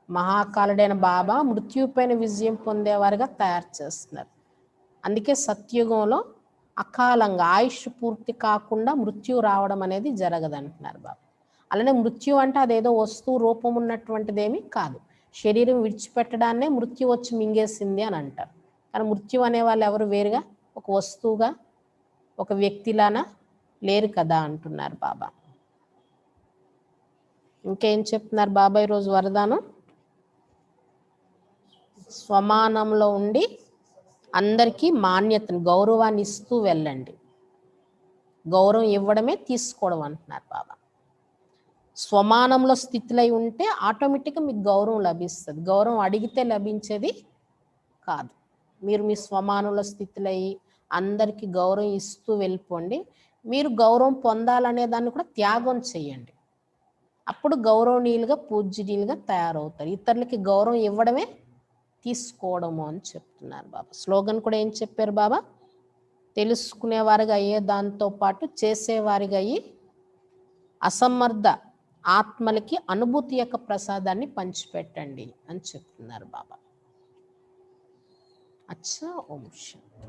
మహాకాలుడైన బాబా మృత్యుపైన విజయం పొందేవారుగా తయారు చేస్తున్నారు. అందుకే సత్యుగంలో అకాలంగా ఆయుష్ పూర్తి కాకుండా మృత్యు రావడం అనేది జరగదంటున్నారు బాబా. అలానే మృత్యు అంటే అదేదో వస్తువు రూపం ఉన్నటువంటిది ఏమీ కాదు. శరీరం విడిచిపెట్టడాన్నే మృత్యు వచ్చి మింగేసింది అని అంటారు. కానీ మృత్యు అనే వాళ్ళు ఎవరు వేరుగా ఒక వస్తువుగా ఒక వ్యక్తిలానా లేరు కదా అంటున్నారు బాబా. ఇంకేం చెప్తున్నారు బాబా ఈరోజు వరదానం? స్వమానంలో ఉండి అందరికీ మాన్యతను గౌరవాన్ని ఇస్తూ వెళ్ళండి. గౌరవం ఇవ్వడమే తీసుకోవడం అంటున్నారు బాబా. స్వమానంలో స్థితిలో ఉంటే ఆటోమేటిక్గా మీకు గౌరవం లభిస్తుంది. గౌరవం అడిగితే లభించేది కాదు. మీరు మీ స్వమానంలో స్థితిలో అందరికీ గౌరవం ఇస్తూ వెళ్ళిపోండి. మీరు గౌరవం పొందాలనే దాన్ని కూడా త్యాగం చేయండి. అప్పుడు గౌరవనీయులుగా పూజ్యనీయులుగా తయారవుతారు. ఇతరులకి గౌరవం ఇవ్వడమే తీసుకోవడము అని చెప్తున్నారు బాబా. స్లోగన్ కూడా ఏం చెప్పారు బాబా? తెలుసుకునేవారిగా అయ్యే దాంతో పాటు చేసేవారిగా అయ్యి అసమర్థ ఆత్మలకి అనుభూతి యొక్క ప్రసాదాన్ని పంచిపెట్టండి అని చెప్తున్నారు బాబా. అచ్చా, ఓం శాంతి.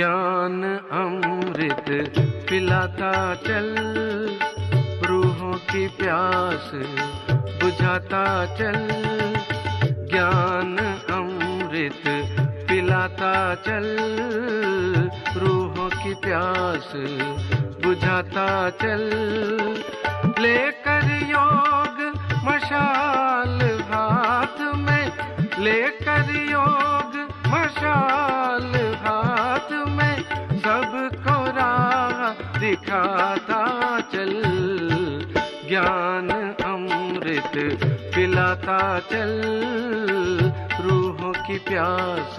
ज्ञान अमृत पिलाता चल, रूहों की प्यास बुझाता चल। ज्ञान अमृत पिलाता चल, रूहों की प्यास बुझाता चल। लेकर योग मशाल हाथ में, लेकर योग मशाल हाथ में, सबको राह दिखाता चल। ज्ञान अमृत पिलाता चल, रूहों की प्यास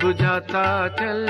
बुझाता चल।